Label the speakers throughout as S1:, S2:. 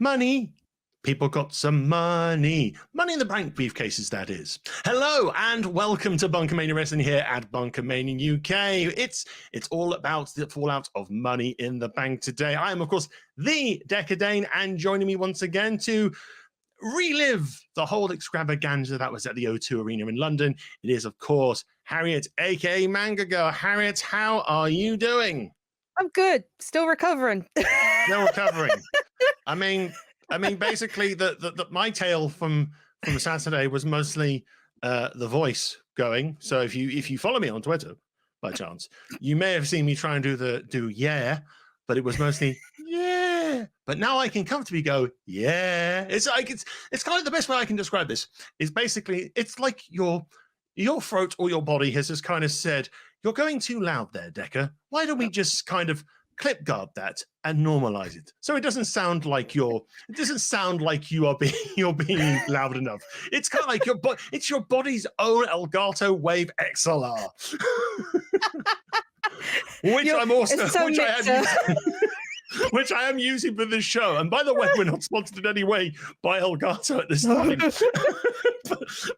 S1: Money. People got some money. Money in the bank briefcases, that is. Hello, and welcome to BunkaMania Wrestling here at BunkaMania UK. It's all about the fallout of Money in the Bank today. I am, of course, the Dekker Dane, and joining me once again to relive the whole extravaganza that was at the O2 Arena in London, it is, of course, Harriett, aka MangaGirl. Harriett, how are you doing?
S2: I'm good. Still recovering.
S1: Still recovering. I mean, basically, my tale from Saturday was mostly the voice going. So if you follow me on Twitter by chance, you may have seen me try and do yeah, but it was mostly yeah. But now I can comfortably go yeah. It's like it's kind of the best way I can describe this. Is basically it's like your throat or your body has just kind of said, you're going too loud there, Dekker. Why don't we just kind of clip guard that and normalize it so it doesn't sound like you are being loud enough. It's kind of like it's your body's own Elgato Wave XLR, which I am using for this show. And by the way, we're not sponsored in any way by Elgato at this time.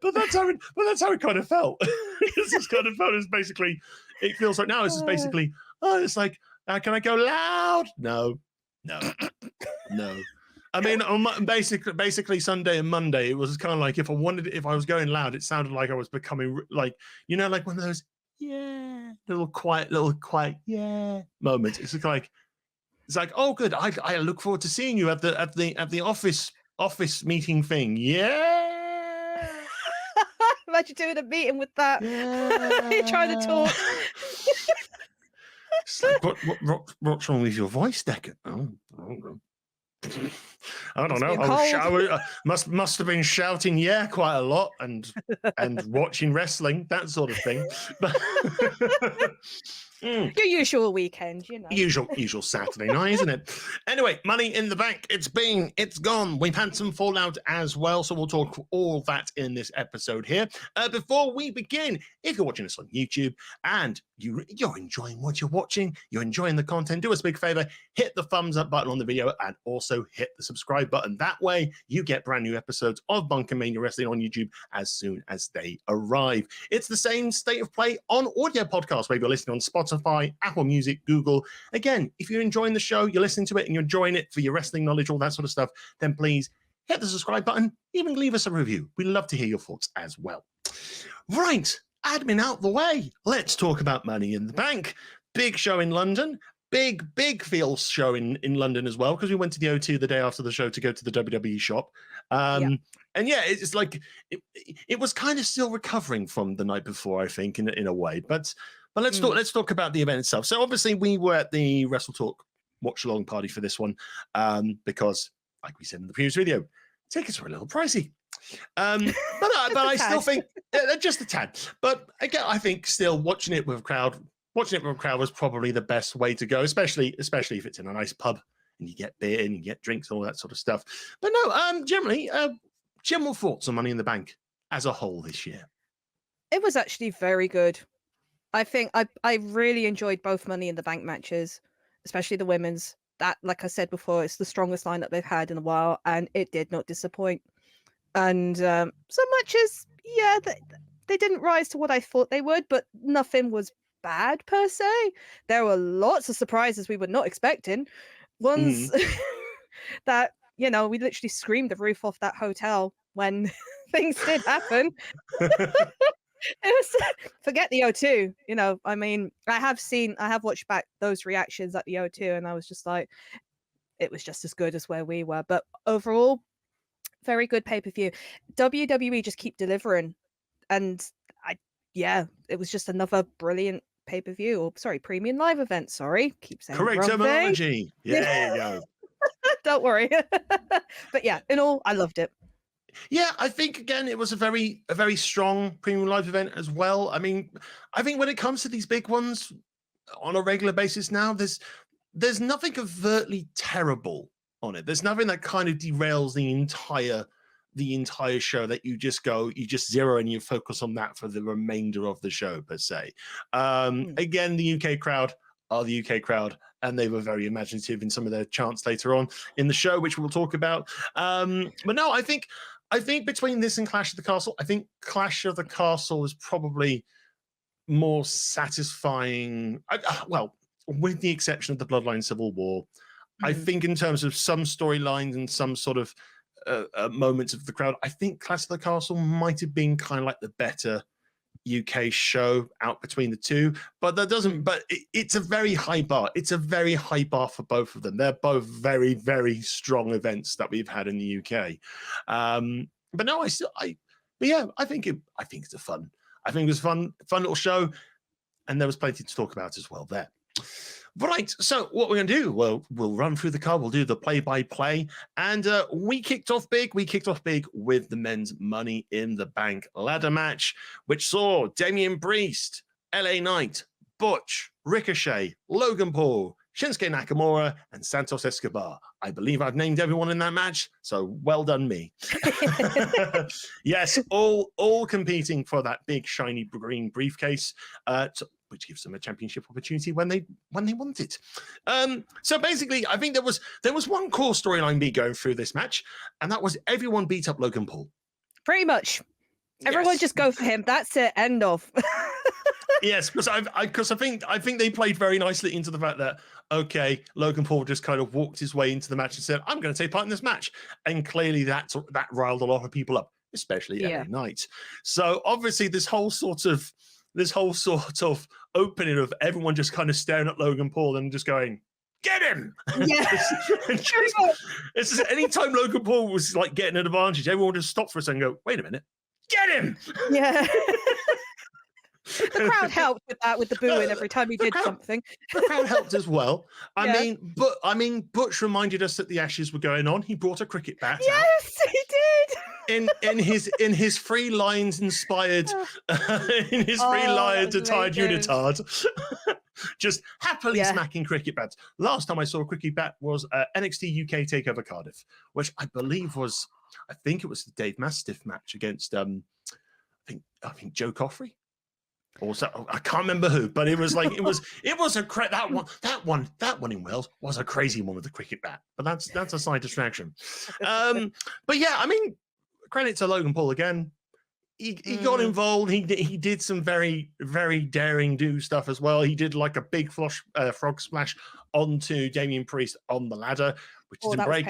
S1: but that's how it kind of felt. It's kind of felt as basically it feels like now. This is basically it's like. Can I go loud? No. I mean, on basically Sunday and Monday, it was kind of like if I was going loud, it sounded like I was becoming like like one of those little quiet yeah moments. It's like oh good, I look forward to seeing you at the office meeting thing. Yeah.
S2: Imagine doing a meeting with that. Yeah. You're trying to talk.
S1: It's like, what's wrong with your voice, Dekker? Oh, I don't know. I must have been shouting yeah quite a lot and watching wrestling, that sort of thing.
S2: Your usual weekend,
S1: Usual Saturday night, isn't it? Anyway, Money in the Bank. It's gone. We've had some fallout as well, so we'll talk all that in this episode here. Before we begin, if you're watching us on YouTube and you're enjoying what you're watching, you're enjoying the content, do us a big favor, hit the thumbs up button on the video and also hit the subscribe button. That way, you get brand new episodes of BunkaMania Wrestling on YouTube as soon as they arrive. It's the same state of play on audio podcasts, whether you're listening on Spotify, Apple Music, Google. Again, if you're enjoying the show, you're listening to it and you're enjoying it for your wrestling knowledge, all that sort of stuff, then please hit the subscribe button, even leave us a review. We'd love to hear your thoughts as well. Right, admin out the way. Let's talk about Money in the Bank. Big show in London. Big feel show in London as well, because we went to the O2 the day after the show to go to the WWE shop. And yeah, it's like it was kind of still recovering from the night before, I think, in a way. But let's talk about the event itself. So obviously we were at the Wrestle Talk watch along party for this one, because like we said in the previous video, tickets were a little pricey. But I still think just a tad. But again, I think still watching it with a crowd was probably the best way to go, especially if it's in a nice pub and you get beer and you get drinks and all that sort of stuff. But no, generally, general thoughts on Money in the Bank as a whole this year.
S2: It was actually very good. I think I really enjoyed both Money in the Bank matches, especially the women's. That, like I said before, it's the strongest lineup they've had in a while, and it did not disappoint. And some matches, yeah, they didn't rise to what I thought they would, but nothing was bad per se. There were lots of surprises we were not expecting. Ones that, we literally screamed the roof off that hotel when things did happen. Forget the O2, I mean, I have watched back those reactions at the O2 and I was just like, it was just as good as where we were. But overall, very good pay-per-view. WWE just keep delivering. And it was just another brilliant pay-per-view, or sorry, premium live event. Sorry, keep saying
S1: correct terminology. Yeah, there you go.
S2: Don't worry. But yeah, in all, I loved it.
S1: Yeah, I think again it was a very strong premium live event as well. I mean, I think when it comes to these big ones on a regular basis now, there's nothing overtly terrible on it. There's nothing that kind of derails the entire show that you just zero and you focus on that for the remainder of the show per se. Again, the UK crowd are the UK crowd, and they were very imaginative in some of their chants later on in the show, which we'll talk about. But no, I think between this and Clash of the Castle, I think Clash of the Castle is probably more satisfying. Well, with the exception of the Bloodline Civil War, I think in terms of some storylines and some sort of moments of the crowd, I think Clash of the Castle might have been kind of like the better UK show out between the two, but that doesn't. But it's a very high bar. It's a very high bar for both of them. They're both very, very strong events that we've had in the UK. But no, I think it's a fun. I think it was a fun little show, and there was plenty to talk about as well there. Right, so what we're going to do, well, we'll run through the card, we'll do the play-by-play, and we kicked off big with the men's Money in the Bank ladder match, which saw Damien Preist, LA Knight, Butch, Ricochet, Logan Paul, Shinsuke Nakamura, and Santos Escobar. I believe I've named everyone in that match, so well done me. Yes, all competing for that big shiny green briefcase, which gives them a championship opportunity when they want it. So basically, I think there was one core storyline be going through this match, and that was everyone beat up Logan Paul.
S2: Pretty much. Everyone just go for him. That's it. End of.
S1: Yes, because I think they played very nicely into the fact that, okay, Logan Paul just kind of walked his way into the match and said, I'm going to take part in this match. And clearly that riled a lot of people up, especially LA Knight. So obviously this whole sort of opening of everyone just kind of staring at Logan Paul and just going, get him!
S2: Yeah.
S1: It's just anytime Logan Paul was like getting an advantage, everyone would just stop for a second and go, wait a minute, get him!
S2: Yeah. The crowd helped with that, with the booing every time he did something.
S1: The crowd helped as well. I mean, Butch reminded us that the Ashes were going on. He brought a cricket bat.
S2: Yes, he did.
S1: In his Three Lions inspired, in his Three Lions attired unitard, just happily smacking cricket bats. Last time I saw a cricket bat was NXT UK Takeover Cardiff, which I think it was the Dave Mastiff match against I think Joe Coffrey. Also, I can't remember who, but it was like that one in Wales was a crazy one with the cricket bat. But that's a side distraction. But yeah, I mean, credit to Logan Paul again. He got involved. He did some very, very daring do stuff as well. He did like a big frog splash onto Damien Preist on the ladder, which didn't break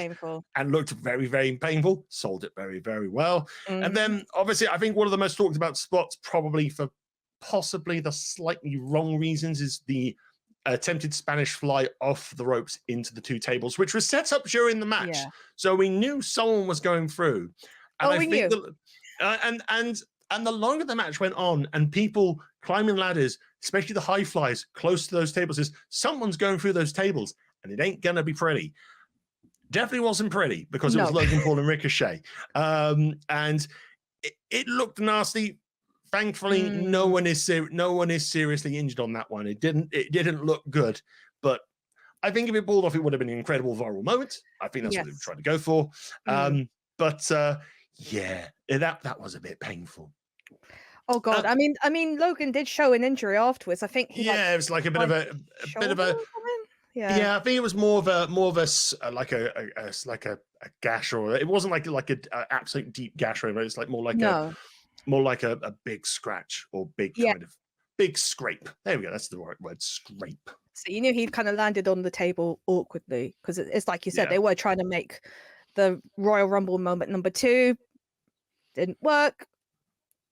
S1: and looked very, very painful. Sold it very, very well. And then obviously, I think one of the most talked about spots, probably for possibly the slightly wrong reasons, is the attempted Spanish fly off the ropes into the two tables, which was set up during the match. Yeah. So we knew someone was going through. And
S2: we knew.
S1: And the longer the match went on and people climbing ladders, especially the high flies close to those tables, is someone's going through those tables and it ain't going to be pretty. Definitely wasn't pretty because it was Logan Paul and Ricochet. And it looked nasty. Thankfully, no one is seriously injured on that one. It didn't look good, but I think if it pulled off, it would have been an incredible viral moment. I think that's what they were trying to go for. Yeah, that was a bit painful.
S2: Oh God! I mean, Logan did show an injury afterwards. I think
S1: it was like a bit of a. Yeah, I think it was more of a gash, or it wasn't like a absolute deep gash, or it's like more like a big scratch or kind of big scrape. There we go. That's the right word, scrape.
S2: So you knew he kind of landed on the table awkwardly because it's like you said, they were trying to make the Royal Rumble moment number 2. Didn't work.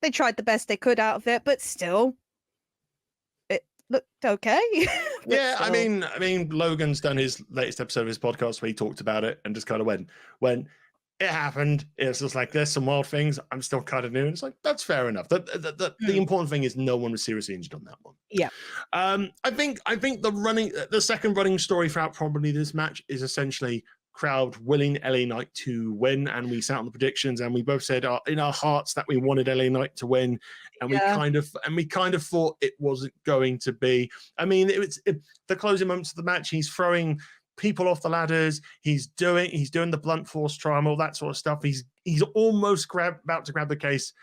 S2: They tried the best they could out of it, but still, it looked okay.
S1: Yeah, I mean, Logan's done his latest episode of his podcast where he talked about it and just kind of when it happened, it's just like there's some wild things. I'm still kind of new, and it's like that's fair enough. The important thing is no one was seriously injured on that one.
S2: Yeah.
S1: I think the second running story throughout probably this match is essentially crowd willing LA Knight to win, and we sat on the predictions and we both said in our hearts that we wanted LA Knight to win, and we kind of thought it wasn't going to be. I mean, the closing moments of the match, he's throwing people off the ladders, he's doing the blunt force triangle, all that sort of stuff. He's almost about to grab the case,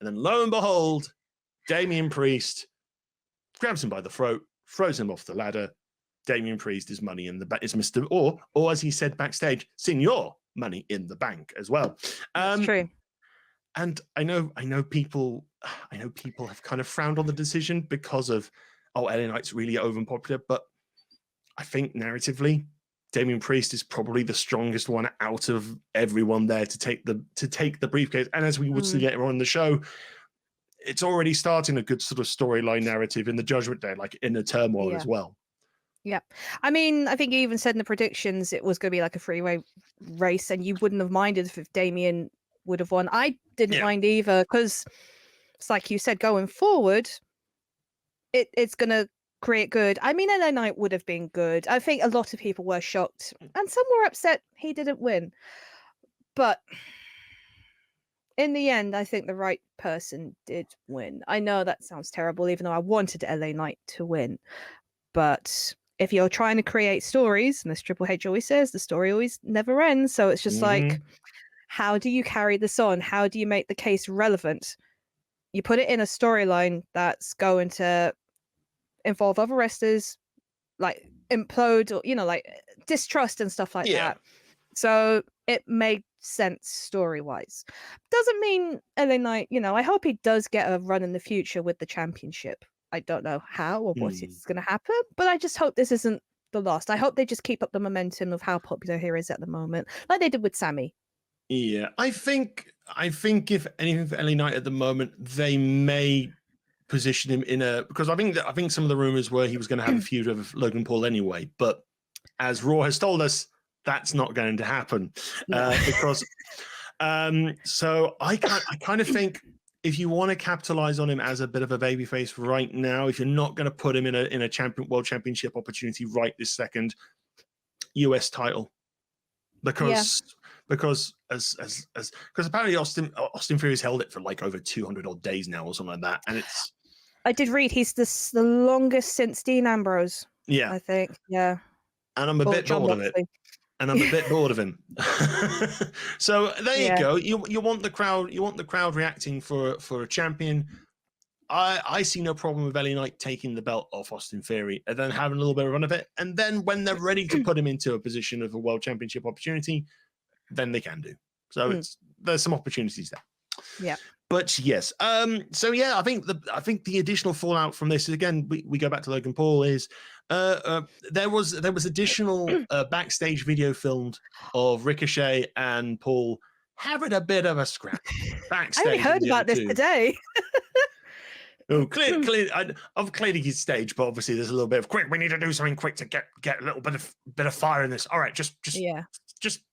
S1: and then lo and behold, Damien Preist grabs him by the throat, throws him off the ladder. Damien Priest is Money in the Bank, is Mr. Or as he said backstage, Senor Money in the Bank as well.
S2: That's true.
S1: And I know people have kind of frowned on the decision because of, LA Knight's really over and popular, but I think narratively, Damien Priest is probably the strongest one out of everyone there to take the briefcase. And as we would see later on in the show, it's already starting a good sort of storyline narrative in the Judgment Day, like in the turmoil as well.
S2: Yeah. I mean, I think you even said in the predictions it was going to be like a three-way race, and you wouldn't have minded if Damien would have won. I didn't mind either, because it's like you said, going forward, it's going to create good. I mean, LA Knight would have been good. I think a lot of people were shocked, and some were upset he didn't win. But in the end, I think the right person did win. I know that sounds terrible, even though I wanted LA Knight to win. But if you're trying to create stories, and as Triple H always says, the story always never ends. So it's just like, how do you carry this on? How do you make the case relevant? You put it in a storyline that's going to involve other wrestlers, like implode, or like distrust and stuff like that. So it made sense story-wise. Doesn't mean LA Knight, I hope he does get a run in the future with the championship. I don't know how or what is going to happen, but I just hope this isn't the last. I hope they just keep up the momentum of how popular he is at the moment, like they did with Sammy.
S1: Yeah, I think if anything for LA Knight at the moment, they may position him because I think some of the rumors were he was going to have a feud with Logan Paul anyway, but as Raw has told us, that's not going to happen because so I kind of think if you want to capitalize on him as a bit of a babyface right now, if you're not going to put him in a world championship opportunity right this second, US title, because apparently Austin Theory's held it for like over 200 odd days now or something like that, and it's.
S2: I did read he's the longest since Dean Ambrose.
S1: Yeah,
S2: I think. Yeah,
S1: and I'm a bit bored of it. And I'm a bit bored of him. So there you go. You want the crowd reacting for a champion. I see no problem with LA Knight taking the belt off Austin Theory and then having a little bit of run of it. And then when they're ready to put him into a position of a world championship opportunity, then they can do. So there's some opportunities there.
S2: Yeah.
S1: But yes, so yeah, I think the additional fallout from this, again, we go back to Logan Paul, is there was additional backstage video filmed of Ricochet and Paul having a bit of a scrap backstage.
S2: I only heard about this today.
S1: Oh, clearly, I've clearly his stage, but obviously there's a little bit of quick. We need to do something quick to get a little bit of fire in this. All right, just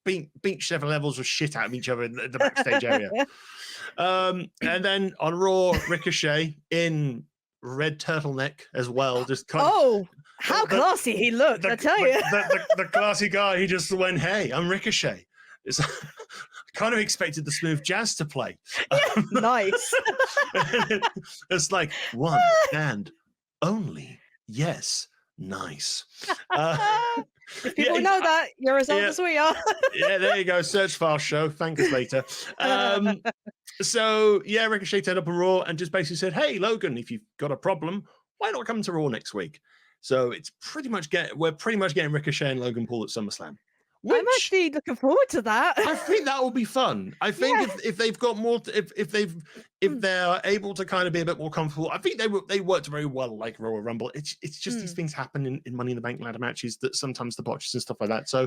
S1: beat several levels of shit out of each other in the backstage area. And then on Raw, Ricochet in red turtleneck as well. Just kind of,
S2: how classy he looked! I tell you,
S1: the classy guy. He just went, "Hey, I'm Ricochet." I kind of expected the smooth jazz to play.
S2: Nice.
S1: It's like one and only yes, nice.
S2: If people know that, you're as old as we are.
S1: Yeah, there you go. Search File Show. Thank us later. So yeah, Ricochet turned up on Raw and just basically said, "Hey, Logan, if you've got a problem, why not come to Raw next week?" So it's we're pretty much getting Ricochet and Logan Paul at SummerSlam.
S2: I'm actually looking forward to that.
S1: I think that will be fun. I think if they've got more, if they're able to kind of be a bit more comfortable, I think they worked very well like Royal Rumble. It's just these things happen in Money in the Bank ladder matches that sometimes the botches and stuff like that. So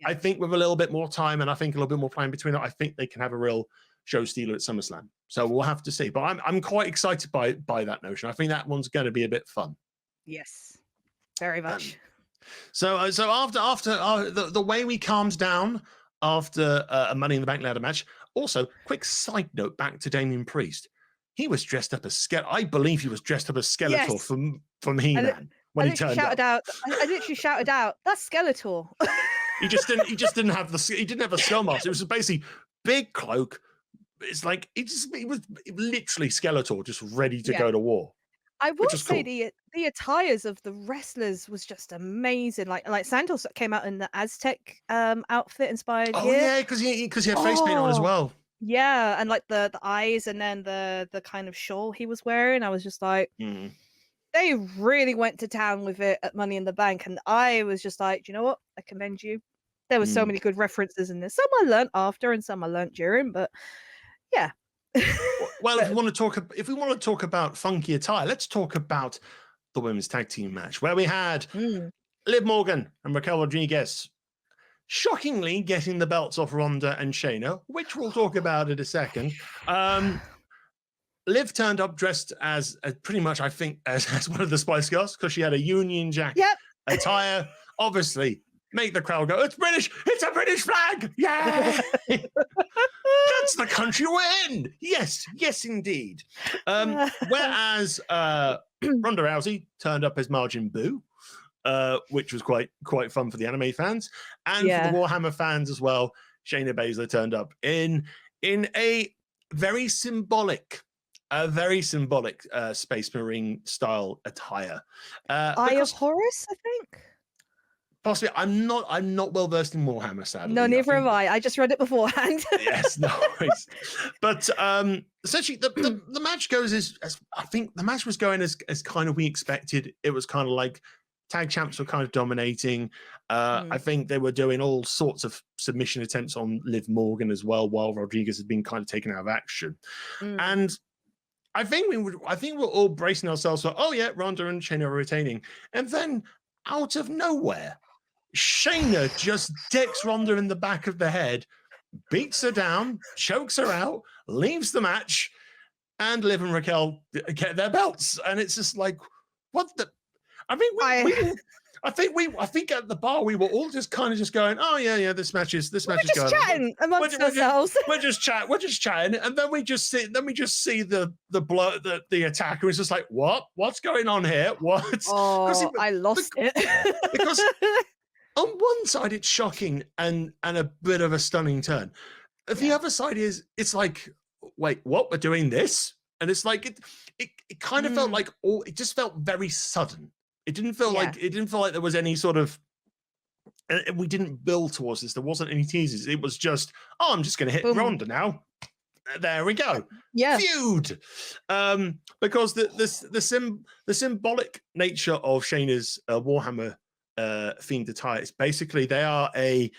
S1: I think with a little bit more time and I think a little bit more plan between it, I think they can have a real show stealer at SummerSlam. So we'll have to see. But I'm quite excited by that notion. I think that one's going to be a bit fun.
S2: Yes, very much.
S1: So after the way we calmed down after a Money in the Bank ladder match. Also, quick side note back to Damien Priest. He was dressed up as I believe he was dressed up as Skeletor from He-Man when he turned up.
S2: I literally shouted out, "That's Skeletor."
S1: He didn't have the skull mask. It was basically big cloak. It's like it was literally Skeletor just ready to go to war.
S2: I will say cool. the attires of the wrestlers was just amazing. Like Santos came out in the Aztec outfit inspired.
S1: Oh yeah, because he had face paint on as well.
S2: Yeah, and like the eyes, and then the kind of shawl he was wearing. I was just like, they they really went to town with it at Money in the Bank, and I was just like, you know what? I commend you. There were so many good references in this. Some I learnt after, and some I learnt during, but yeah.
S1: Well, if we want to talk about funky attire, let's talk about the women's tag team match where we had Liv Morgan and Raquel Rodriguez shockingly getting the belts off Ronda and Shayna, which we'll talk about in a second. Liv turned up dressed as pretty much, I think, as one of the Spice Girls because she had a Union Jack attire. Obviously, make the crowd go, it's British, it's a British flag, yeah! That's the country we're in. Yes, indeed. Whereas Ronda Rousey turned up as Majin Buu, which was quite fun for the anime fans and for the Warhammer fans as well. Shayna Bazler turned up in a very symbolic Space Marine style attire.
S2: Eye of Horus, I think.
S1: Possibly, I'm not well versed in Warhammer, sadly.
S2: No, neither am I. I just read it beforehand.
S1: Yes, no worries. But essentially, the match goes as I think the match was going as kind of we expected. It was kind of like tag champs were kind of dominating. I think they were doing all sorts of submission attempts on Liv Morgan as well, while Rodriguez had been kind of taken out of action. And I think we're all bracing ourselves for, oh yeah, Ronda and Shayna are retaining, and then out of nowhere, Shayna just decks Ronda in the back of the head, beats her down, chokes her out, leaves the match, and Liv and Raquel get their belts. And it's just like, what the? I think at the bar we were all just kind of just going, oh yeah, this match is going.
S2: We're just chatting amongst ourselves.
S1: We're just chatting, and then we just see the attack, and it's just like, what's going on here? What?
S2: Oh, I lost it
S1: because on one side it's shocking and a bit of a stunning turn. The other side is it's like, wait, what? We're doing this, and it's like it kind of felt like it just felt very sudden. It didn't feel like there was any sort of, and we didn't build towards this. There wasn't any teasers. It was just, oh, I'm just going to hit Ronda now. There we go.
S2: Yeah.
S1: Feud. Because the symbolic nature of Shayna's Warhammer themed attire is basically they are a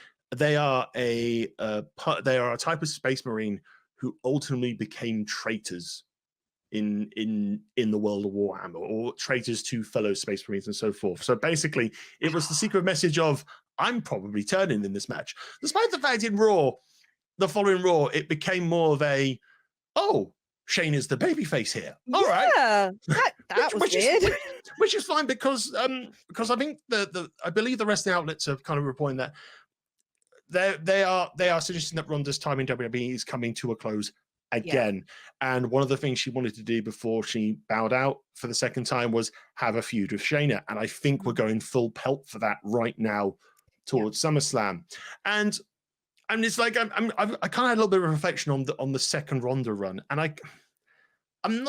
S1: type of Space Marine who ultimately became traitors in the world of Warhammer, or traitors to fellow Space Marines and so forth. So basically, it was the secret message of, I'm probably turning in this match. Despite the fact in Raw, the following Raw, it became more of a, oh, Shane is the babyface here. All right.
S2: Yeah, that was weird.
S1: Which is fine because I think I believe the wrestling outlets are kind of reporting that they are suggesting that Ronda's time in WWE is coming to a close again. And one of the things she wanted to do before she bowed out for the second time was have a feud with Shayna. And I think we're going full pelt for that right now towards SummerSlam. And it's like I kind of had a little bit of reflection on the second Ronda run, and I haven't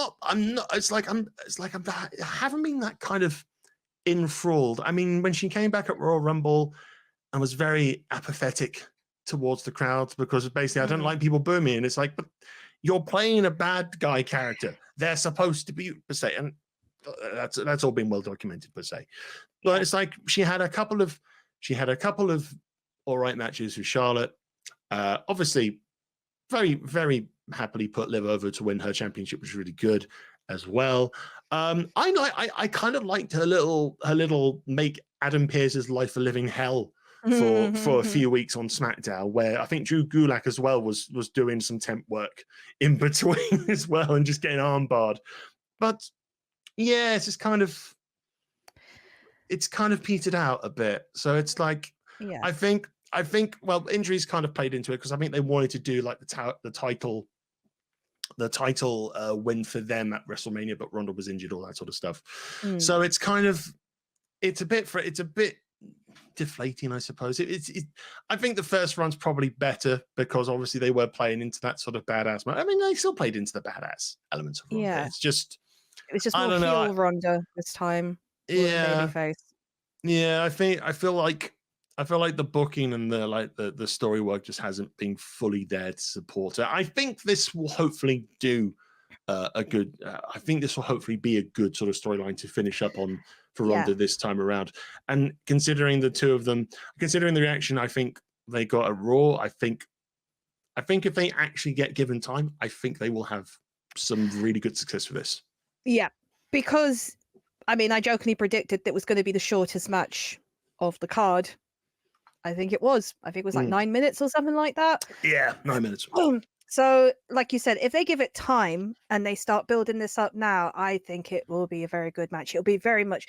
S1: been that kind of enthralled. I mean, when she came back at Royal Rumble and was very apathetic towards the crowd because basically I don't like people booing me, and it's like, but you're playing a bad guy character. They're supposed to be per se, and that's all been well documented per se. But it's like she had a couple of all right matches with Charlotte. Obviously, very very happily put Liv over to win her championship, which was really good as well. I kind of liked her little make Adam Pearce's life a living hell for a few weeks on SmackDown, where I think Drew Gulak as well was doing some temp work in between as well and just getting armbarred. But yeah, it's kind of petered out a bit. So it's like, I think well, injuries kind of played into it because I think they wanted to do like the title win for them at WrestleMania, but Ronda was injured, all that sort of stuff. So it's a bit deflating, I suppose. I think the first run's probably better because obviously they were playing into that sort of badass. I mean, they still played into the badass elements of Ronda.
S2: Yeah.
S1: It was just
S2: more heel Ronda this time.
S1: Yeah. Yeah, I feel like the booking and the story work just hasn't been fully there to support it. I think this will hopefully do a good. I think this will hopefully be a good sort of storyline to finish up on for
S2: Yeah.
S1: Ronda this time around. And considering the two of them, considering the reaction, I think they got a Raw. I think if they actually get given time, I think they will have some really good success for this.
S2: Yeah, because I mean, I jokingly predicted that it was going to be the shortest match of the card. I think it was. I think it was like 9 minutes or something like that.
S1: Yeah, 9 minutes.
S2: So, like you said, if they give it time and they start building this up now, I think it will be a very good match. It'll be very much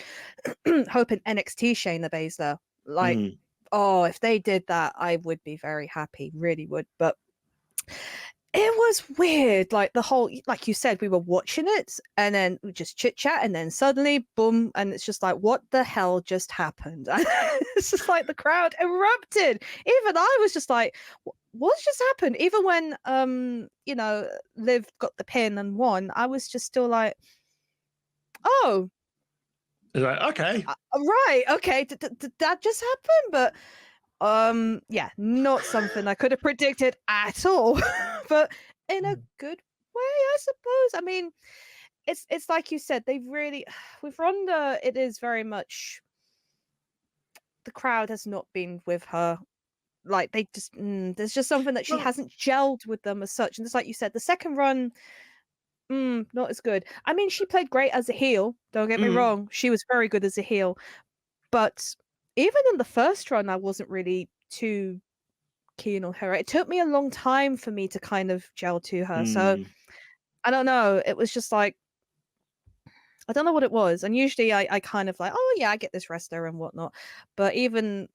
S2: hoping NXT Shayna Baszler. Like, oh, if they did that, I would be very happy. Really would. But it was weird. Like the whole, like you said, we were watching it and then we just chit chat and then suddenly, boom. And it's just like, what the hell just happened? It's just like the crowd erupted. Even I was just like, what's just happened? Even when, you know, Liv got the pin and won, I was just still like, oh.
S1: Like, okay.
S2: Right. Okay. Did that just happen? But yeah, not something I could have predicted at all. But in a good way, I suppose. I mean, it's like you said, they've really with Ronda, it is very much the crowd has not been with her. Like they just there's just something that she hasn't gelled with them as such. And it's like you said, the second run, not as good. I mean, she played great as a heel, don't get me wrong. She was very good as a heel. But even in the first run, I wasn't really too keen on her. It took me a long time for me to kind of gel to her. So I don't know. It was just like, I don't know what it was. And usually I kind of like, oh yeah, I get this wrestler and whatnot. But even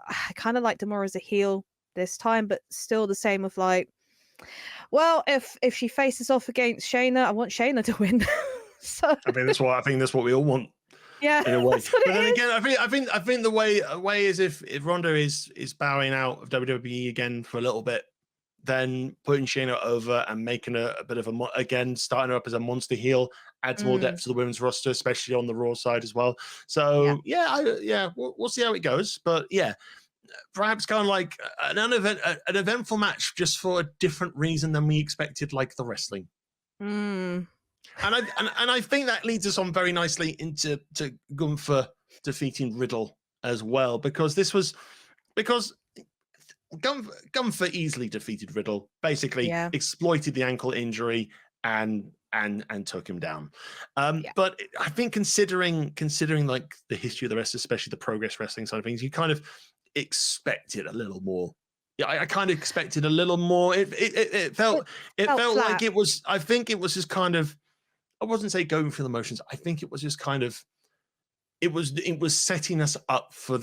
S2: I kind of liked her more as a heel this time, but still the same of like, well, if she faces off against Shayna, I want Shayna to win. So
S1: I think that's what we all want.
S2: Yeah,
S1: in a way.
S2: that's what
S1: But then
S2: it is.
S1: again, I think the way is if Ronda is bowing out of WWE again for a little bit, then putting Shayna over and making a bit of again starting her up as a monster heel adds more depth to the women's roster, especially on the Raw side as well. So we'll see how it goes. But yeah, perhaps kind of like an eventful match just for a different reason than we expected, like the wrestling. And I think that leads us on very nicely into Gunther defeating Riddle as well, because Gunther easily defeated Riddle, basically exploited the ankle injury and took him down. But I think considering like the history of the rest, especially the Progress Wrestling side of things, you kind of expected a little more. Yeah, I kind of expected a little more. It felt like it was. I think it was just kind of. I wasn't say going through the motions. I think it was just kind of. It was setting us up for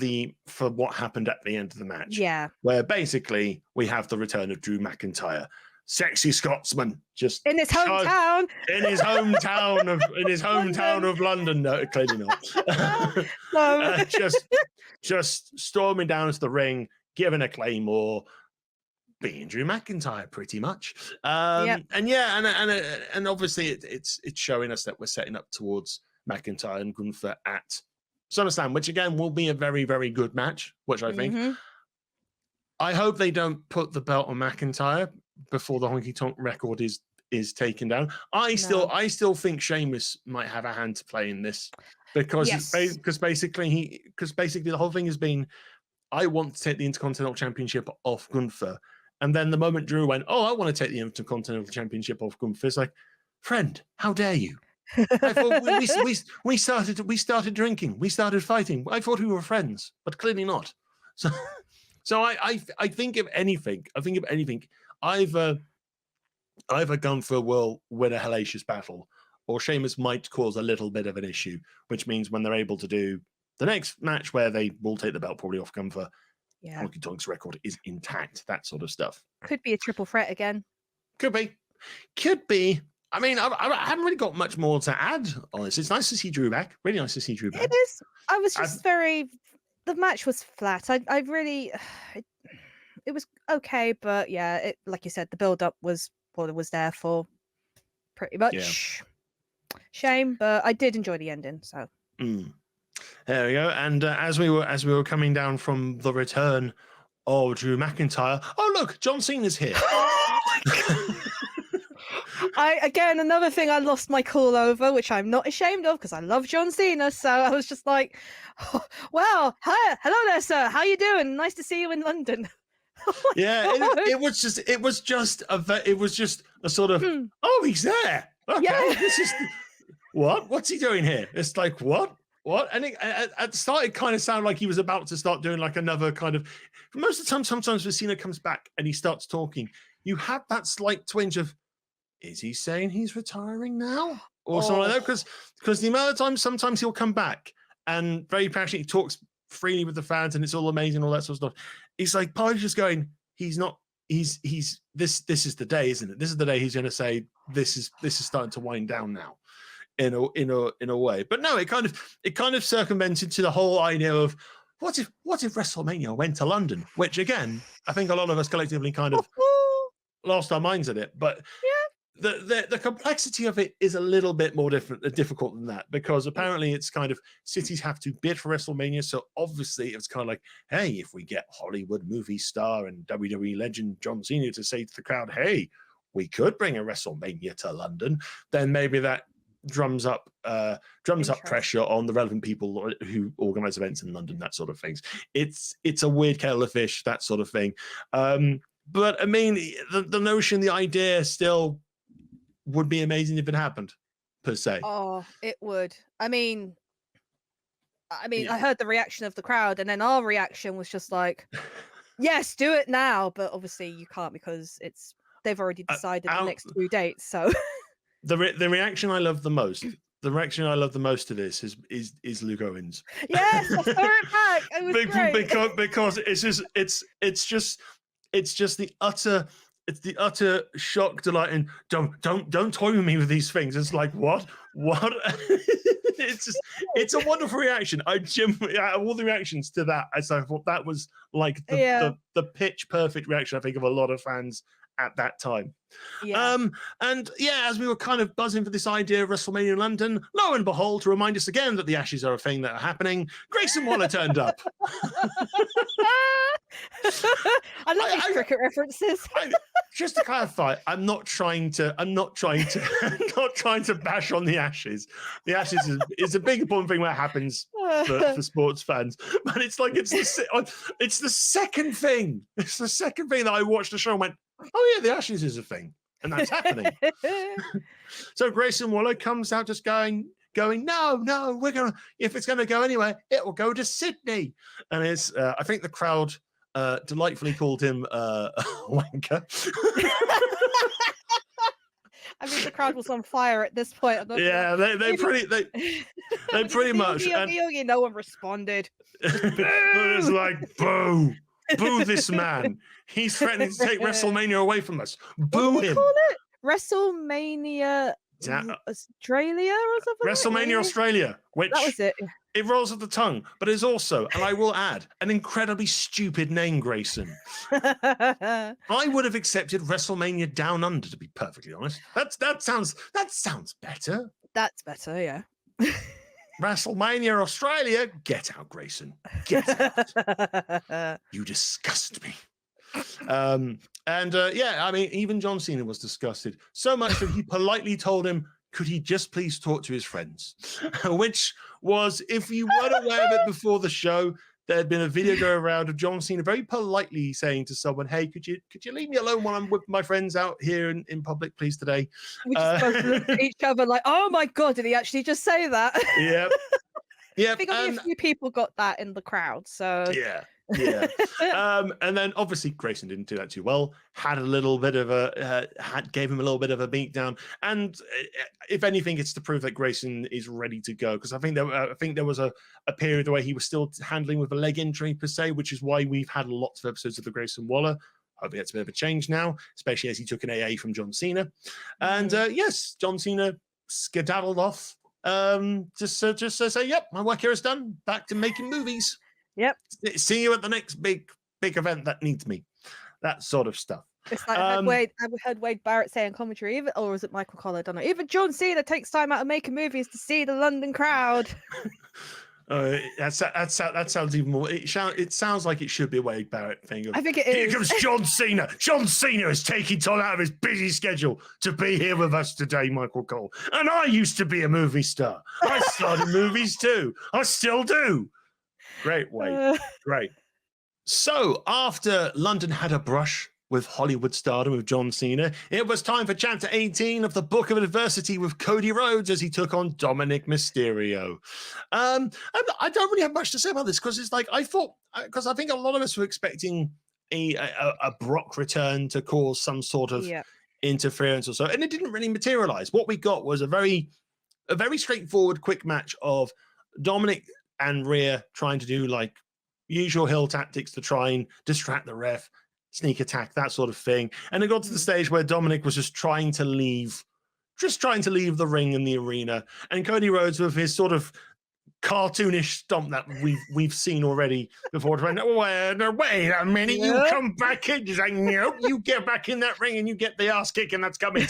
S1: what happened at the end of the match.
S2: Yeah.
S1: Where basically we have the return of Drew McIntyre, sexy Scotsman, just
S2: in his hometown.
S1: In his hometown of London. No, clearly not.
S2: No.
S1: Just storming down to the ring, giving a claymore, being Drew McIntyre pretty much. And obviously it's showing us that we're setting up towards McIntyre and Gunther at SummerSlam, which again will be a very, very good match, which I think. I hope they don't put the belt on McIntyre before the Honky Tonk record is taken down. I still think Sheamus might have a hand to play in this because basically the whole thing has been, I want to take the Intercontinental Championship off Gunther. And then the moment Drew went, oh, I want to take the Intercontinental Championship off Gunther, it's like, friend, how dare you? I thought we started drinking, we started fighting. I thought we were friends, but clearly not. So I think if anything, either Gunther will win a hellacious battle, or Sheamus might cause a little bit of an issue, which means when they're able to do the next match where they will take the belt probably off Gunther, Honky Tonk's record is intact, that sort of stuff.
S2: Could be a triple threat again. Could
S1: be. I mean, I haven't really got much more to add on this. It's nice to see Drew back. Really nice to see Drew back.
S2: It is. I was just the match was flat. I really, it was okay, but yeah, it, like you said, the build up was what it was there for, pretty much. Yeah. Shame, but I did enjoy the ending. So.
S1: There we go. And as we were coming down from the return of Drew McIntyre, oh look, John Cena's here.
S2: Again, another thing I lost my cool over, which I'm not ashamed of because I love John Cena. So I was just like, oh, well, hi, hello there, sir. How you doing? Nice to see you in London.
S1: Yeah, it was just a sort of, oh, he's there. Okay,
S2: Yeah.
S1: this is what's he doing here? It's like what? And at the start, it kind of sounded like he was about to start doing like another kind of. Most of the time, sometimes when Cena comes back and he starts talking, you have that slight twinge of, is he saying he's retiring now or something like that? Because the amount of times sometimes he'll come back and very passionately talks freely with the fans and it's all amazing, all that sort of stuff. It's like part of just going, he's not. He's this is the day, isn't it? This is the day he's going to say this is starting to wind down now. In a way, but no, it kind of circumvented to the whole idea of what if WrestleMania went to London, which again I think a lot of us collectively kind of lost our minds at it. But the complexity of it is a little bit more difficult than that, because apparently it's kind of cities have to bid for WrestleMania, so obviously it's kind of like, hey, if we get Hollywood movie star and WWE legend John Cena to say to the crowd, hey, we could bring a WrestleMania to London, then maybe that drums up pressure on the relevant people who organize events in London, that sort of things. It's a weird kettle of fish, that sort of thing. But I mean, the notion, the idea still would be amazing if it happened, per se.
S2: Oh, it would. I mean, I heard the reaction of the crowd, and then our reaction was just like, yes, do it now. But obviously you can't, because they've already decided the next 2 dates. So
S1: the reaction I love the most to this is Luke Owens.
S2: Yes, I saw it back. It was great.
S1: because it's just the utter shock, delight, and don't toy with me with these things. It's like what? it's a wonderful reaction. I genuinely, out of all the reactions to that, I thought that was like the pitch perfect reaction, I think, of a lot of fans at that time. And as we were kind of buzzing for this idea of WrestleMania in London, lo and behold, to remind us again that the Ashes are a thing that are happening, Grayson Waller turned up.
S2: I love these cricket references.
S1: Just to clarify, I'm not trying to bash on the Ashes. The Ashes is a big important thing that happens for sports fans, but it's like it's the second thing. It's the second thing that I watched the show and went, oh yeah, the Ashes is a thing, and that's happening. So Grayson Waller comes out just going, no, if it's gonna go anywhere, it will go to Sydney. And it's I think the crowd delightfully called him a wanker.
S2: I mean, the crowd was on fire at this point.
S1: Yeah, they pretty much.
S2: No one responded.
S1: It was like, boo this man. He's threatening to take WrestleMania away from us. Boo him. Call it?
S2: WrestleMania Australia or something?
S1: WrestleMania Australia, which
S2: that was it.
S1: It rolls off the tongue, but it's also, and I will add, an incredibly stupid name, Grayson. I would have accepted WrestleMania Down Under, to be perfectly honest. That sounds better. That's better, yeah. WrestleMania Australia, get out, Grayson. Get out. You disgust me. I mean, even John Cena was disgusted, so much that he politely told him, could he just please talk to his friends? Which was, if you weren't aware of it before the show, there had been a video go around of John Cena very politely saying to someone, hey, could you leave me alone while I'm with my friends out here in public, please, today?
S2: We just both looked at each other like, oh my God, did he actually just say that?
S1: Yep.
S2: I think only a few people got that in the crowd, so...
S1: Yeah. And then obviously Grayson didn't do that too well. Had a little bit of gave him a little bit of a beat down. And if anything, it's to prove that Grayson is ready to go, because I think there was a period where he was still handling with a leg injury per se, which is why we've had lots of episodes of the Grayson Waller. Hopefully that's a bit of a change now, especially as he took an AA from John Cena. And yes, John Cena skedaddled off just to say, yep, my work here is done. Back to making movies.
S2: Yep.
S1: See you at the next big event that needs me. That sort of stuff.
S2: It's like I heard Wade Barrett say in commentary, or was it Michael Cole? I don't know. Even John Cena takes time out of making movies to see the London crowd.
S1: That sounds even more. It sounds like it should be a Wade Barrett thing.
S2: I think it is.
S1: Here comes John Cena. John Cena is taking time out of his busy schedule to be here with us today, Michael Cole. And I used to be a movie star. I started movies too. I still do. Great, Wade. Great. So after London had a brush with Hollywood stardom with John Cena, it was time for Chapter 18 of the Book of Adversity with Cody Rhodes as he took on Dominik Mysterio. And I don't really have much to say about this because it's like I think a lot of us were expecting a Brock return to cause some sort of interference or so, and it didn't really materialize. What we got was a very straightforward, quick match of Dominik and Rhea trying to do like usual heel tactics to try and distract the ref, sneak attack, that sort of thing. And it got to the stage where Dominik was just trying to leave the ring and the arena. And Cody Rhodes, with his sort of cartoonish stomp that we've seen already before, went, wait a minute, you come back in. He's like, nope, you get back in that ring and you get the ass kicking that's coming.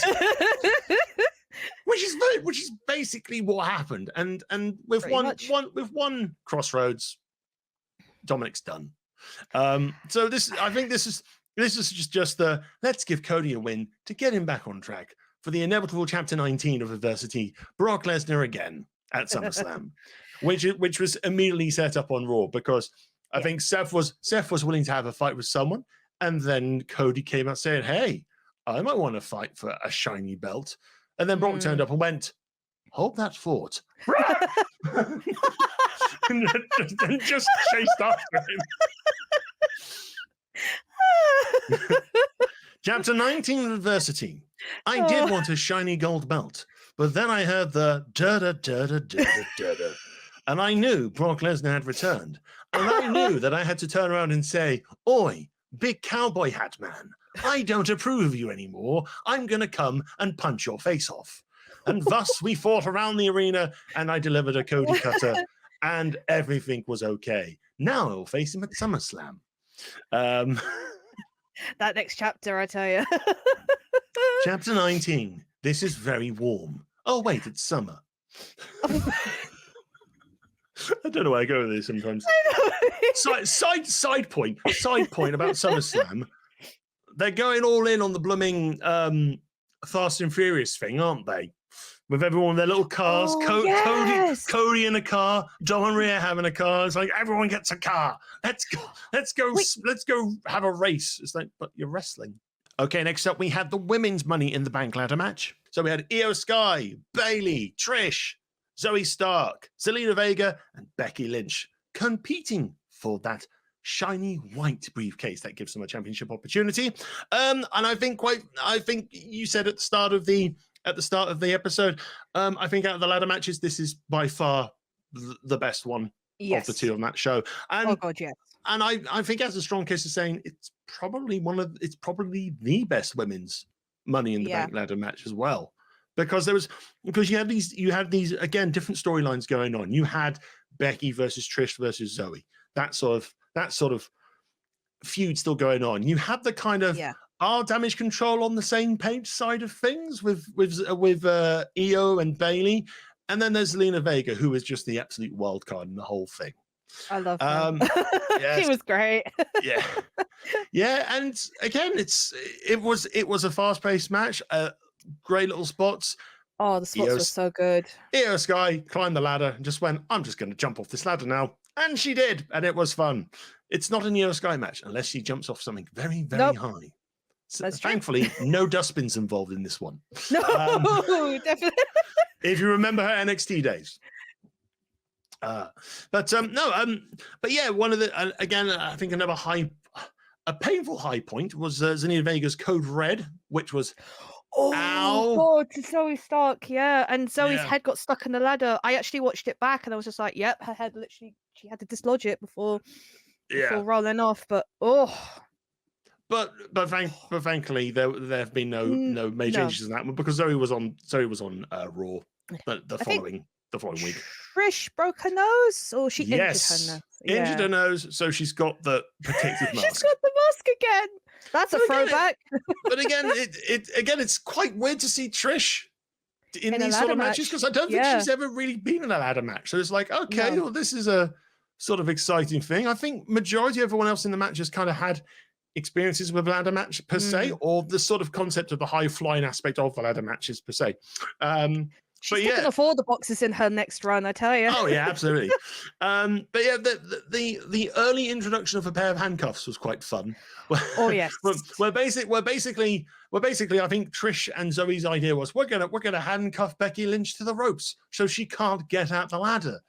S1: Which is basically what happened. And with one crossroads, Dominik's done. So I think this is just the let's give Cody a win to get him back on track for the inevitable Chapter 19 of Adversity, Brock Lesnar again at SummerSlam, which was immediately set up on Raw because I think Seth was willing to have a fight with someone, and then Cody came out saying, "Hey, I might want to fight for a shiny belt," and then Brock turned up and went, "Hold that thought." and just chased after him. Chapter 19 of Adversity. I did want a shiny gold belt, but then I heard the da-da-da-da-da-da-da, and I knew Brock Lesnar had returned, and I knew that I had to turn around and say, "Oi, big cowboy hat man, I don't approve of you anymore. I'm going to come and punch your face off." And thus we fought around the arena, and I delivered a Cody Cutter, and everything was okay. Now I'll face him at SummerSlam.
S2: That next chapter, I tell you.
S1: Chapter 19. This is very warm. Oh, wait, it's summer. I don't know where I go with this sometimes. Side point about SummerSlam. They're going all in on the blooming Fast and Furious thing, aren't they? With everyone in their little cars, Cody in a car, Dom and Rhea having a car. It's like everyone gets a car. Let's go have a race. It's like, but you're wrestling. Okay, next up we had the women's Money in the Bank ladder match. So we had Io Sky, Bayley, Trish, Zoe Stark, Zelina Vega, and Becky Lynch competing for that shiny white briefcase that gives them a championship opportunity. And I think you said at the start of the episode, I think out of the ladder matches, this is by far the best one of the two on that show. And,
S2: oh God, yes. And
S1: I think that's a strong case of saying it's probably the best women's Money in the Bank ladder match as well. Because you had these again different storylines going on. You had Becky versus Trish versus Zoe. That sort of feud still going on. You had the kind of are Damage Control on the same page side of things with Io and Bayley, and then there's Zelina Vega, who is just the absolute wild card in the whole thing.
S2: I love him. Yes. He was great.
S1: Yeah, and again, it was a fast-paced match. Great little spots.
S2: Oh, the spots were so good.
S1: Io Sky climbed the ladder and just went, "I'm just going to jump off this ladder now," and she did, and it was fun. It's not an Io Sky match unless she jumps off something very, very high. So, thankfully, no dustbins involved in this one.
S2: No, definitely.
S1: If you remember her NXT days. But yeah, one of the again, I think another a painful high point was Zelina Vega's Code Red, which was
S2: God, to Zoe Stark, and Zoe's head got stuck in the ladder. I actually watched it back, and I was just like, "Yep, her head literally, she had to dislodge it before rolling off." But
S1: But thankfully there have been no major changes in that one because Zoe was on Raw, but the following week.
S2: Trish broke her nose, or she injured her nose.
S1: Injured her nose, so she's got the protective mask.
S2: She's got the mask again. That's a throwback.
S1: But again, it's quite weird to see Trish in these sort of matches, because I don't think she's ever really been in a ladder match. So it's like, okay, well, this is a sort of exciting thing. I think majority of everyone else in the match has kind of had experiences with a ladder match per se, or the sort of concept of the high flying aspect of the ladder matches per se.
S2: She's picking off all the boxes in her next run, I tell you.
S1: Oh yeah, absolutely. But yeah, the early introduction of a pair of handcuffs was quite fun.
S2: Oh yes.
S1: Where basically, I think Trish and Zoe's idea was we're gonna handcuff Becky Lynch to the ropes so she can't get out the ladder.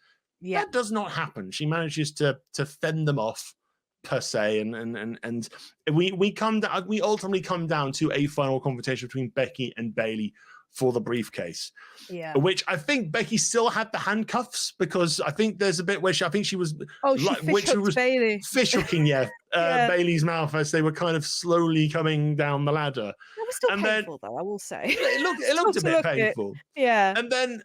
S1: Yeah, that does not happen. She manages to fend them off per se, and we ultimately come down to a final confrontation between Becky and Bayley for the briefcase. Yeah, which I think Becky still had the handcuffs, because I think there's a bit where she was
S2: Bayley.
S1: Fish hooking Bayley's mouth as they were kind of slowly coming down the ladder.
S2: It was still painful, though, I will say.
S1: It looked a bit painful.
S2: Yeah.
S1: And then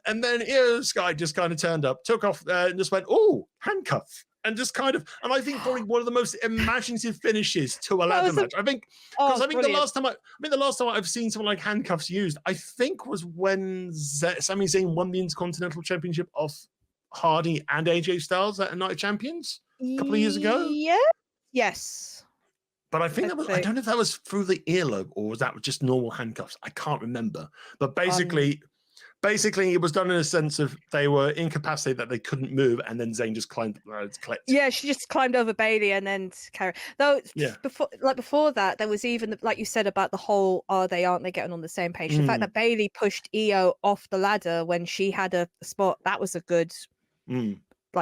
S1: Io Sky just kind of turned up, took off, and just went, "Oh, handcuff." And just kind of, and I think probably one of the most imaginative finishes to a ladder match. I think, because the last time I've seen someone like handcuffs used, I think was when Sami Zayn won the Intercontinental Championship off Hardy and AJ Styles at a Night of Champions a couple of years ago.
S2: Yeah. Yes.
S1: But I think I don't know if that was through the earlobe or was that just normal handcuffs. I can't remember. But basically, it was done in a sense of they were incapacitated, that they couldn't move, and then Zayn just climbed.
S2: Yeah, she just climbed over Bayley and then carried. Though before that, there was even, like you said, about the whole aren't they getting on the same page? The fact that Bayley pushed Io off the ladder when she had a spot, that was a good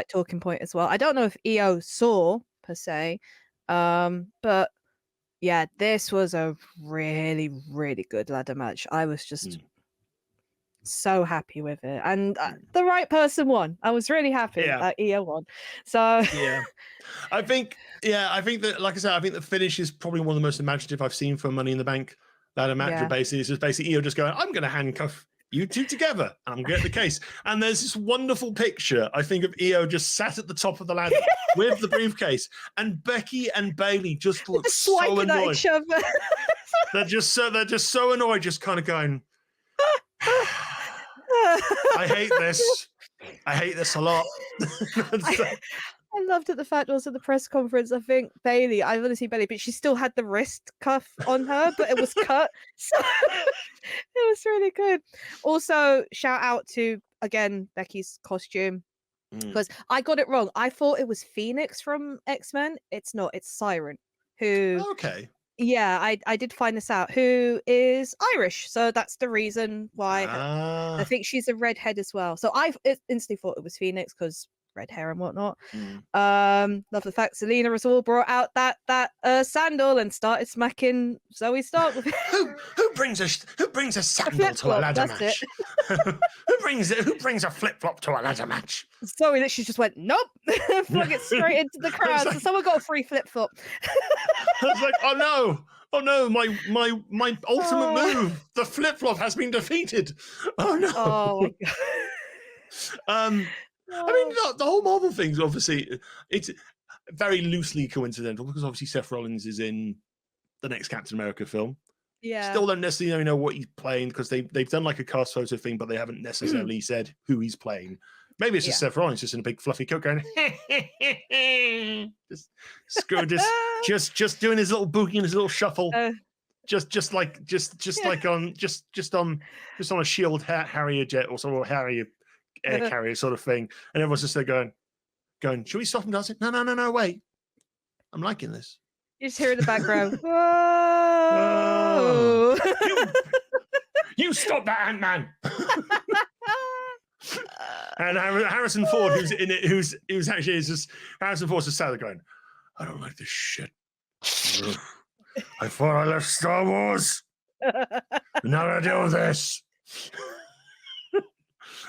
S2: talking point as well. I don't know if Io saw per se, but yeah, this was a really, really good ladder match. I was just so happy with it, and the right person won. I was really happy that Io won. So
S1: I think that, like I said, I think the finish is probably one of the most imaginative I've seen for Money in the Bank ladder match. Basically, it's just basically Io just going, "I'm going to handcuff you two together, and I'm going to get the case." And there's this wonderful picture, I think, of Io just sat at the top of the ladder with the briefcase, and Becky and Bayley just look so annoyed.
S2: At each other.
S1: they're just so annoyed, just kind of going, I hate this a lot.
S2: I loved it, the fact also the press conference. I think Bayley, I've only seen Bayley, but she still had the wrist cuff on her, but it was cut. So it was really good. Also, shout out to, again, Becky's costume, because I got it wrong. I thought it was Phoenix from X-Men. It's not, it's Siren, who...
S1: Okay.
S2: Yeah, I did find this out, who is Irish. So that's the reason why. I think she's a redhead as well. So I instantly thought it was Phoenix because red hair and whatnot. Love the fact Selena has all brought out that sandal and started smacking Zoe Stark with it.
S1: Who brings a sandal to a ladder match? Who brings a flip flop to a ladder match?
S2: Zoe literally just went, nope, flung it straight into the crowd. Like, so someone got a free flip flop.
S1: I was like, oh no, my ultimate move, the flip flop, has been defeated. Oh no.
S2: Oh my God.
S1: I mean, the whole Marvel thing's obviously, it's very loosely coincidental, because obviously Seth Rollins is in the next Captain America film.
S2: Yeah.
S1: Still don't necessarily know what he's playing, because they've done like a cast photo thing, but they haven't necessarily said who he's playing. Maybe it's just Seth Rollins just in a big fluffy coat going, just doing his little boogie and his little shuffle. Just on a Shield Harrier jet or sort of Harrier air carrier sort of thing, and everyone's just there going, should we stop and dance it? No, wait, I'm liking this.
S2: You just hear in the background, whoa.
S1: You stop that, Ant-Man. And Harrison Ford, who's in it, who's actually just Harrison Ford's just sat there going, I don't like this shit. I thought I left Star Wars. Now I do this.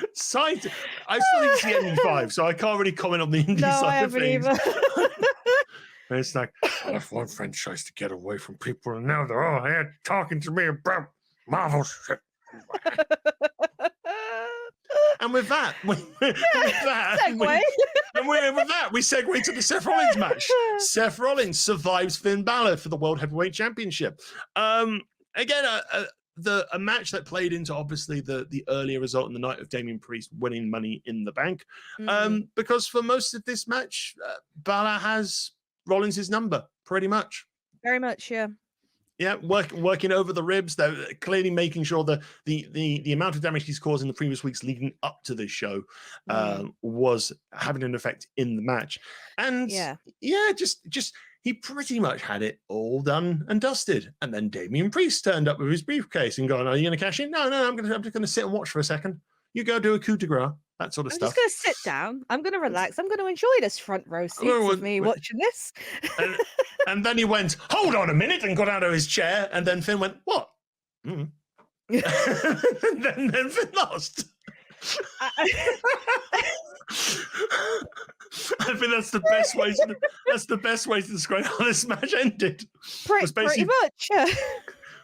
S1: I still need to see Ending 5, so I can't really comment on the indie side of things. And it's like, I left one franchise to get away from people, and now they're all here talking to me about Marvel shit. And with that, we segue to the Seth Rollins match. Seth Rollins survives Finn Balor for the World Heavyweight Championship. Again, a match that played into obviously the earlier result in the night of Damien Priest winning Money in the Bank, because for most of this match, Balor has Rollins' number pretty much.
S2: Very much, yeah.
S1: Yeah, working over the ribs, though, clearly making sure the amount of damage he's caused in the previous weeks leading up to this show was having an effect in the match. And just he pretty much had it all done and dusted. And then Damien Priest turned up with his briefcase and going, "Are you going to cash in?" No, I'm just going to sit and watch for a second. You go do a coup de grace, that sort of stuff.
S2: I'm just going to sit down. I'm going to relax. I'm going to enjoy this front row seats of me watching this.
S1: And then he went, "Hold on a minute," and got out of his chair. And then Finn went, "What?" And then Finn lost. I think that's the best way to describe how this match ended.
S2: Pretty much, yeah.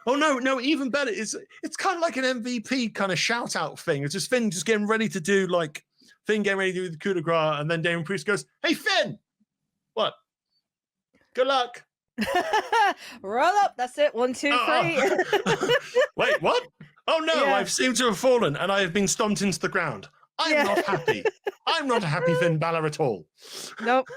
S1: Oh no, even better. It's kind of like an MVP kind of shout out thing. It's just Finn just getting ready to do the coup de grace, and then Damien Priest goes, "Hey Finn, what? Good luck."
S2: Roll up. That's it. 1, 2, 3.
S1: Wait, what? Oh no,
S2: Yeah.
S1: I've seemed to have fallen and I have been stomped into the ground. I'm not happy. I'm not a happy Finn Balor at all.
S2: Nope.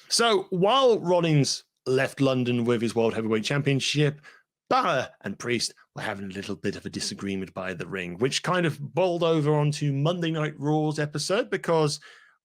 S1: So while Rollins left London with his World Heavyweight Championship, Balor and Priest were having a little bit of a disagreement by the ring, which kind of boiled over onto Monday Night Raw's episode because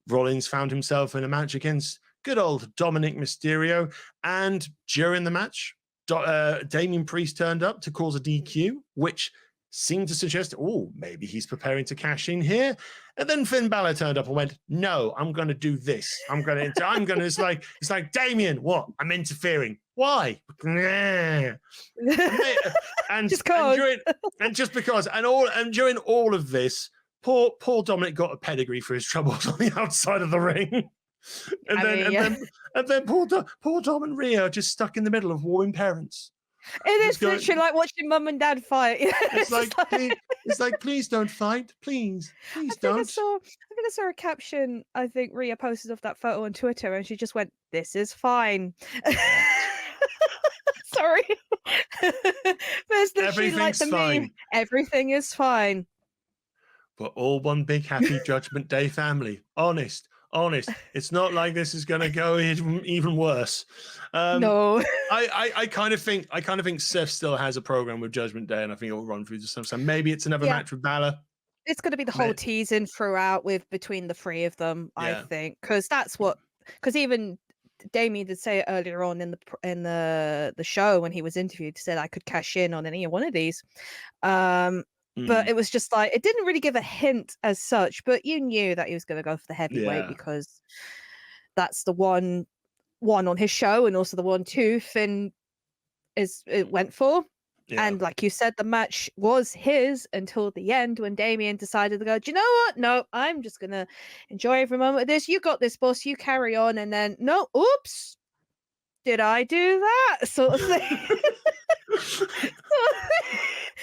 S1: Rollins found himself in a match against good old Dominik Mysterio. And during the match, Damien Priest turned up to cause a DQ, which seemed to suggest, maybe he's preparing to cash in here. And then Finn Balor turned up and went, "No, I'm going to do this. It's like, Damien, what? I'm interfering. Why?" And
S2: Just because.
S1: During all of this, poor Dominic got a pedigree for his troubles on the outside of the ring. And then poor Dom and Rhea are just stuck in the middle of warring parents.
S2: It is literally like watching mum and dad fight.
S1: It's like, please don't fight, please don't.
S2: I think I saw a caption. I think Rhea posted of that photo on Twitter, and she just went, "This is fine." Sorry, but it's literally like the meme. Everything is fine.
S1: We're all one big happy Judgment Day family. Honest. It's not like this is going to go even worse.
S2: No,
S1: I kind of think Seth still has a program with Judgment Day, and I think it'll run through to some. So maybe it's another match with Balor.
S2: It's going to be the whole teasing throughout between the three of them. I think because even Damien did say it earlier on in the show when he was interviewed. He said I could cash in on any one of these. But it was just like, it didn't really give a hint as such, but you knew that he was going to go for the heavyweight because that's the one on his show, and also the 1-2 Finn went for. Yeah. And like you said, the match was his until the end when Damien decided to go, "Do you know what? No, I'm just going to enjoy every moment of this. You got this, boss. You carry on." And then, no, oops, did I do that? Sort of thing.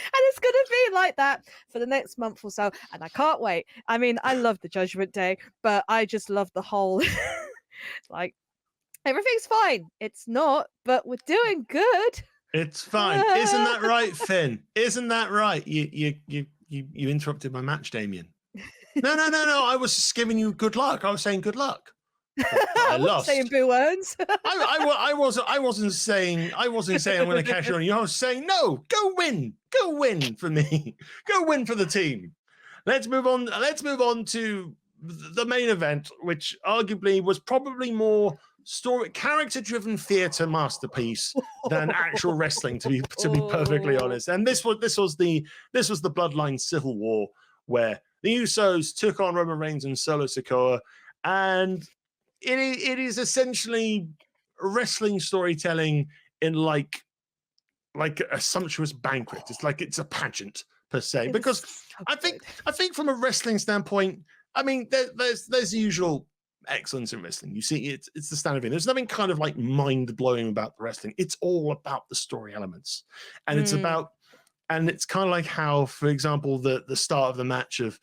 S2: And it's going to be like that for the next month or so. And I can't wait. I mean, I love the Judgment Day, but I just love the whole, like, everything's fine. It's not, but we're doing good.
S1: It's fine. Isn't that right, Finn? Isn't that right? You interrupted my match, Damien. No. I was just giving you good luck. I was saying good luck. I lost.
S2: Saying boo earns.
S1: I wasn't saying I'm going to cash on you. I was saying no. Go win for me. Go win for the team. Let's move on to the main event, which arguably was probably more character-driven theater masterpiece than actual wrestling. To be perfectly honest, and this was the Bloodline Civil War where the Usos took on Roman Reigns and Solo Sikoa, and it is essentially wrestling storytelling in like a sumptuous banquet. It's a pageant per se, because I think from a wrestling standpoint, I mean, there's the usual excellence in wrestling. You see, it's the standard thing. There's nothing kind of like mind blowing about the wrestling. It's all about the story elements, and it's kind of like how, for example, the start of the match of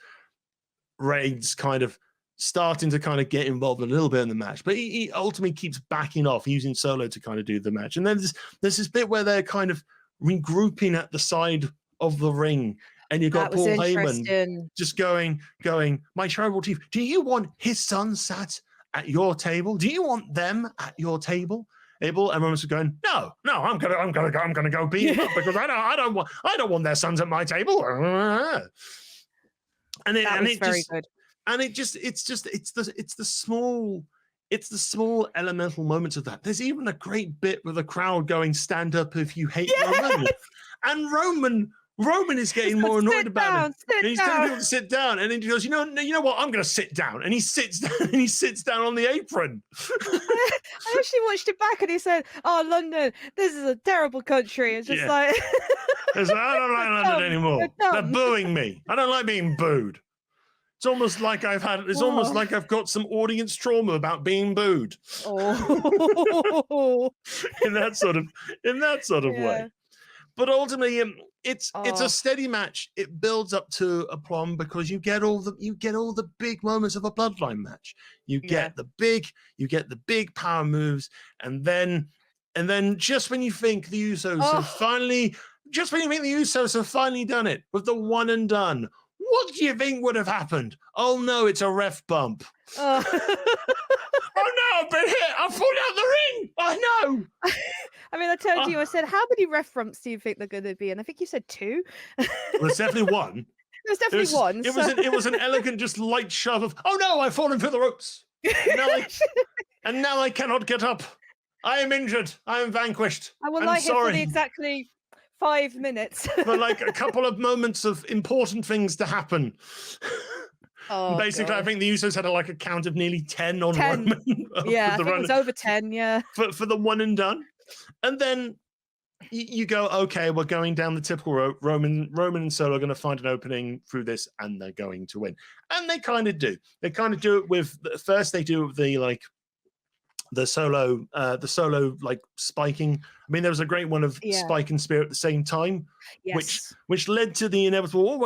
S1: Reigns kind of starting to kind of get involved a little bit in the match, but he ultimately keeps backing off, using Solo to kind of do the match. And then there's this bit where they're kind of regrouping at the side of the ring, and you've got
S2: That was
S1: Paul Heyman
S2: interesting.
S1: just going, my tribal chief, do you want his son sat at your table? Do you want them at your table? Abel, and Roman's going, no, I'm gonna go beat him up because I don't want their sons at my table. And it's the small elemental moments of that. There's even a great bit with the crowd going, stand up if you hate Roman. And Roman is getting more annoyed about it. And he's telling people to sit down. And then he goes, you know what? I'm going to sit down. And he sits down on the apron.
S2: I actually watched it back and he said, oh, London, this is a terrible country. It's just like...
S1: I don't like London anymore. They're booing me. I don't like being booed. It's almost like almost like I've got some audience trauma about being booed.
S2: Oh.
S1: in that sort of way. But ultimately, it's a steady match. It builds up to a plum because you get all the big moments of a bloodline match. You get the big power moves, and then just when you think the Usos have finally done it with the one and done, what do you think would have happened? Oh no, it's a ref bump. Oh no, I've been hit. I've fallen out the ring. I know.
S2: I mean, I told you, I said, how many ref bumps do you think they're going to be? And I think you said 2.
S1: Well, it's definitely one.
S2: There's definitely one.
S1: It was an elegant, just light shove of, oh no, I've fallen through the ropes. And now I cannot get up. I am injured. I am vanquished.
S2: I will lie here for exactly 5 minutes.
S1: For like a couple of moments of important things to happen. Basically, God. I think the Usos had a count of nearly 10 on Roman.
S2: Yeah, I think it was over 10, yeah.
S1: For the one and done. And then you go, okay, we're going down the typical route. Roman and Solo are going to find an opening through this, and they're going to win. And they kind of do. They kind of do it with, first they do the solo spiking. I mean, there was a great one of Spike and Spear at the same time, which led to the inevitable. Oh,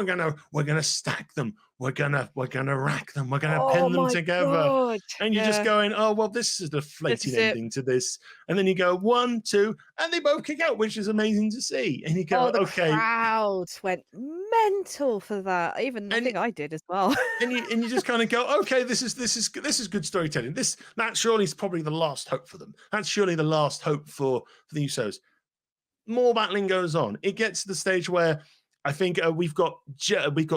S1: we're gonna stack them. We're gonna rack them. We're gonna pin them together. God. And you're just going, oh well, this is the flating ending to this. And then you go 1, 2, and they both kick out, which is amazing to see. And you go,
S2: the
S1: okay.
S2: crowd went mental for that. I think I did as well.
S1: and you just kind of go, okay, this is good storytelling. That surely is probably the last hope for them. That's surely the last hope for the Usos. More battling goes on. It gets to the stage where I think we've got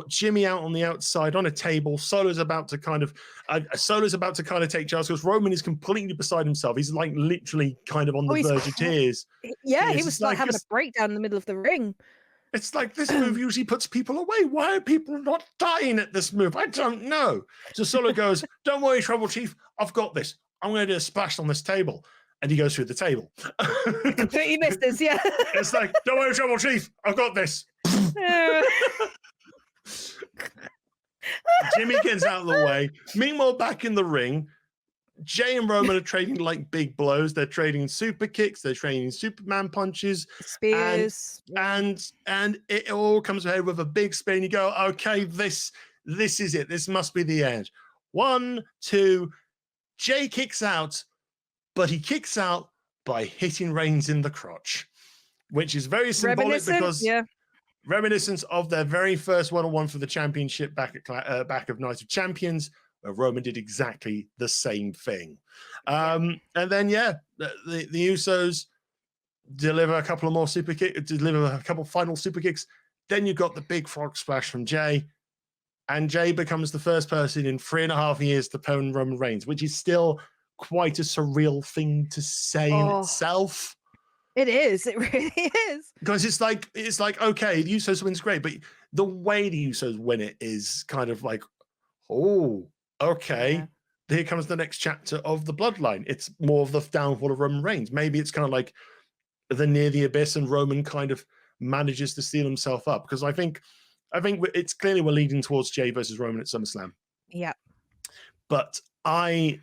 S1: Jimmy out on the outside on a table. Solo's about to kind of take charge because Roman is completely beside himself. He's like literally kind of on the verge of tears.
S2: Yeah, he was like having a breakdown in the middle of the ring.
S1: It's like this move usually puts people away. Why are people not dying at this move? I don't know. So Solo goes, don't worry, Tribal Chief. I've got this. I'm going to do a splash on this table. And he goes through the table.
S2: Completely missed this, yeah.
S1: It's like, don't worry, Tribal Chief. I've got this. Jimmy gets out of the way. Meanwhile, back in the ring, Jay and Roman are trading like big blows. They're trading super kicks. They're trading Superman punches.
S2: Spears.
S1: And it all comes ahead with a big spear. And you go, okay, this is it. This must be the end. 1, 2, Jay kicks out. But he kicks out by hitting Reigns in the crotch, which is very symbolic because reminiscence of their very first one-on-one for the championship back of Night of Champions, where Roman did exactly the same thing. And then, the Usos deliver a couple of more super kicks, deliver a couple final super kicks. Then you've got the big frog splash from Jay, and Jay becomes the first person in 3.5 years to pwn Roman Reigns, which is still quite a surreal thing to say in itself.
S2: It is. It really is.
S1: Because it's like okay, the Usos win's great, but the way the Usos win it is kind of like, oh, okay. Yeah. Here comes the next chapter of the bloodline. It's more of the downfall of Roman Reigns. Maybe it's kind of like the near the abyss, and Roman kind of manages to steal himself up. Because I think it's clearly we're leading towards Jay versus Roman at SummerSlam.
S2: Yeah.
S1: But I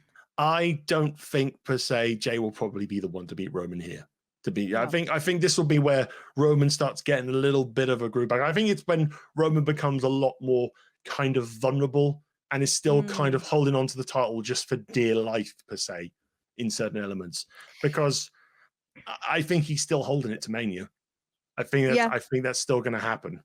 S1: don't think per se Jay will probably be the one to beat Roman here. I think this will be where Roman starts getting a little bit of a groove back. I think it's when Roman becomes a lot more kind of vulnerable and is still kind of holding on to the title just for dear life per se in certain elements. Because I think he's still holding it to Mania. I think
S2: Yeah.
S1: that's still going to happen.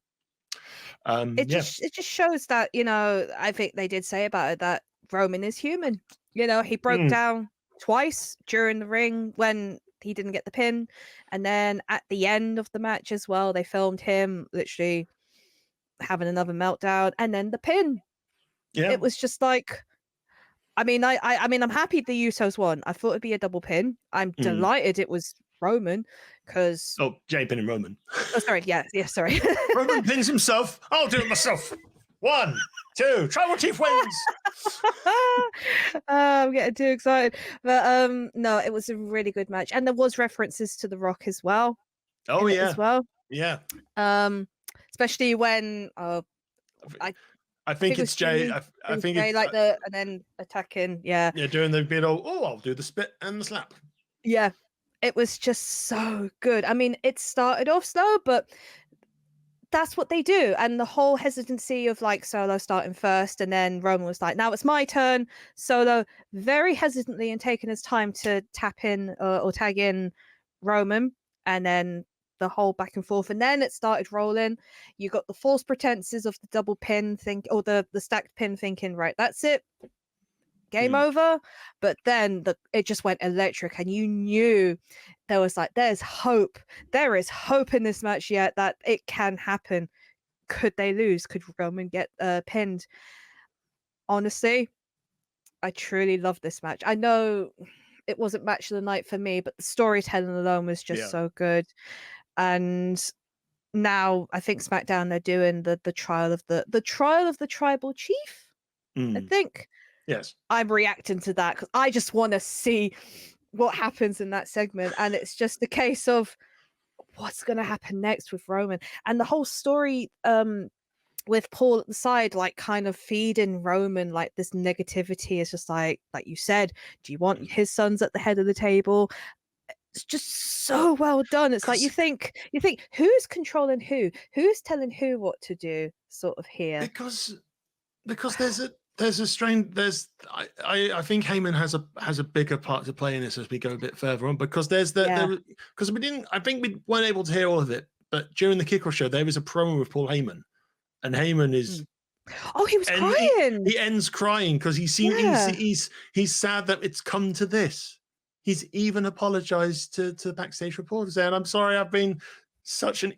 S2: It
S1: Yeah.
S2: just shows that, I think they did say about it that Roman is human. He broke down twice during the ring when he didn't get the pin, and then at the end of the match as well, they filmed him literally having another meltdown, and then the pin.
S1: Yeah.
S2: It was just like, I mean, I'm happy the Usos won. I thought it'd be a double pin. I'm delighted it was Roman because.
S1: Oh, Jay pinning Roman.
S2: Oh, sorry. Yeah, sorry.
S1: Roman pins himself. I'll do it myself. 1, 2, Tribal Chief wins.
S2: I'm getting too excited, but no, it was a really good match, and there was references to The Rock as well.
S1: Oh yeah,
S2: as well.
S1: Yeah.
S2: Especially when
S1: I think it's Jay. I think
S2: Jay,
S1: it's
S2: like and then attacking. Yeah.
S1: Yeah, doing the bit of I'll do the spit and the slap.
S2: Yeah, it was just so good. I mean, it started off slow, but that's what they do. And the whole hesitancy of like Solo starting first, and then Roman was like, "Now it's my turn." Solo very hesitantly and taking his time to tap in or tag in Roman, and then the whole back and forth, and then it started rolling. You got the false pretenses of the double pin thing or the stacked pin, thinking, right, that's it, game over. But then it just went electric, and you knew there was like, there is hope in this match yet that it can happen. Could they lose? Could Roman get pinned? Honestly, I truly love this match. I know it wasn't match of the night for me, but the storytelling alone was just so good. And now I think SmackDown, they're doing the trial of the tribal chief. I think.
S1: Yes.
S2: I'm reacting to that because I just want to see what happens in that segment, and it's just a case of what's going to happen next with Roman and the whole story with Paul at the side, like kind of feeding Roman like this negativity. Is just like you said, do you want his sons at the head of the table? It's just so well done. It's like you think who's controlling who's telling who what to do, sort of here.
S1: Because there's a strain. I think Heyman has a bigger part to play in this as we go a bit further on, because because I think we weren't able to hear all of it, but during the kickoff show there was a promo with Paul Heyman, and Heyman is.
S2: Oh, he was crying.
S1: He ends crying because he's sad that it's come to this. He's even apologized to backstage reporters there, and I'm sorry I've been such a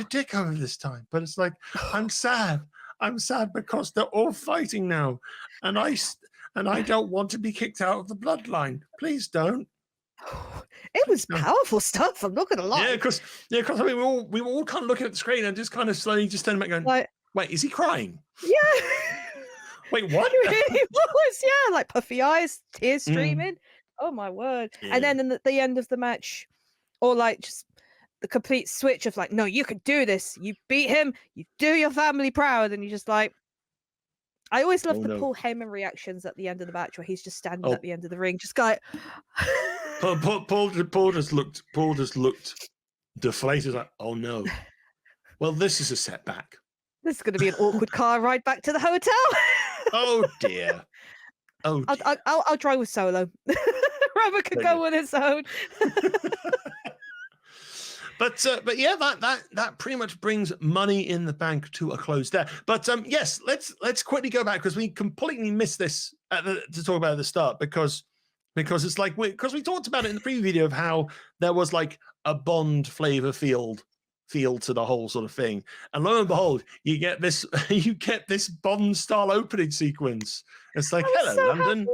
S1: dick over this time. But it's like I'm sad. I'm sad because they're all fighting now, and I don't want to be kicked out of the bloodline. Please don't.
S2: It was powerful stuff. I'm not gonna lie.
S1: Yeah, because I mean we were all kind of looking at the screen and just kind of slowly just turning back going, like, wait, is he crying?
S2: Yeah.
S1: Wait, what?
S2: He was, yeah, like puffy eyes, tears streaming. Oh my word. Yeah. And then at the end of the match, or like just the complete switch of like, no, you could do this. You beat him. You do your family proud. And you just like, I always love the Paul Heyman reactions at the end of the match where he's just standing at the end of the ring, just like.
S1: Paul just looked deflated. Like, oh no. Well, this is a setback.
S2: This is going to be an awkward car ride back to the hotel.
S1: Oh dear. Oh, dear.
S2: I'll drive with Solo. Robert could go on his own.
S1: But yeah, that pretty much brings Money in the Bank to a close there. But yes, let's quickly go back because we completely missed this to talk about at the start because it's like because we talked about it in the preview video of how there was like a Bond flavor feel to the whole sort of thing, and lo and behold, you get this Bond style opening sequence. It's like, hello, London.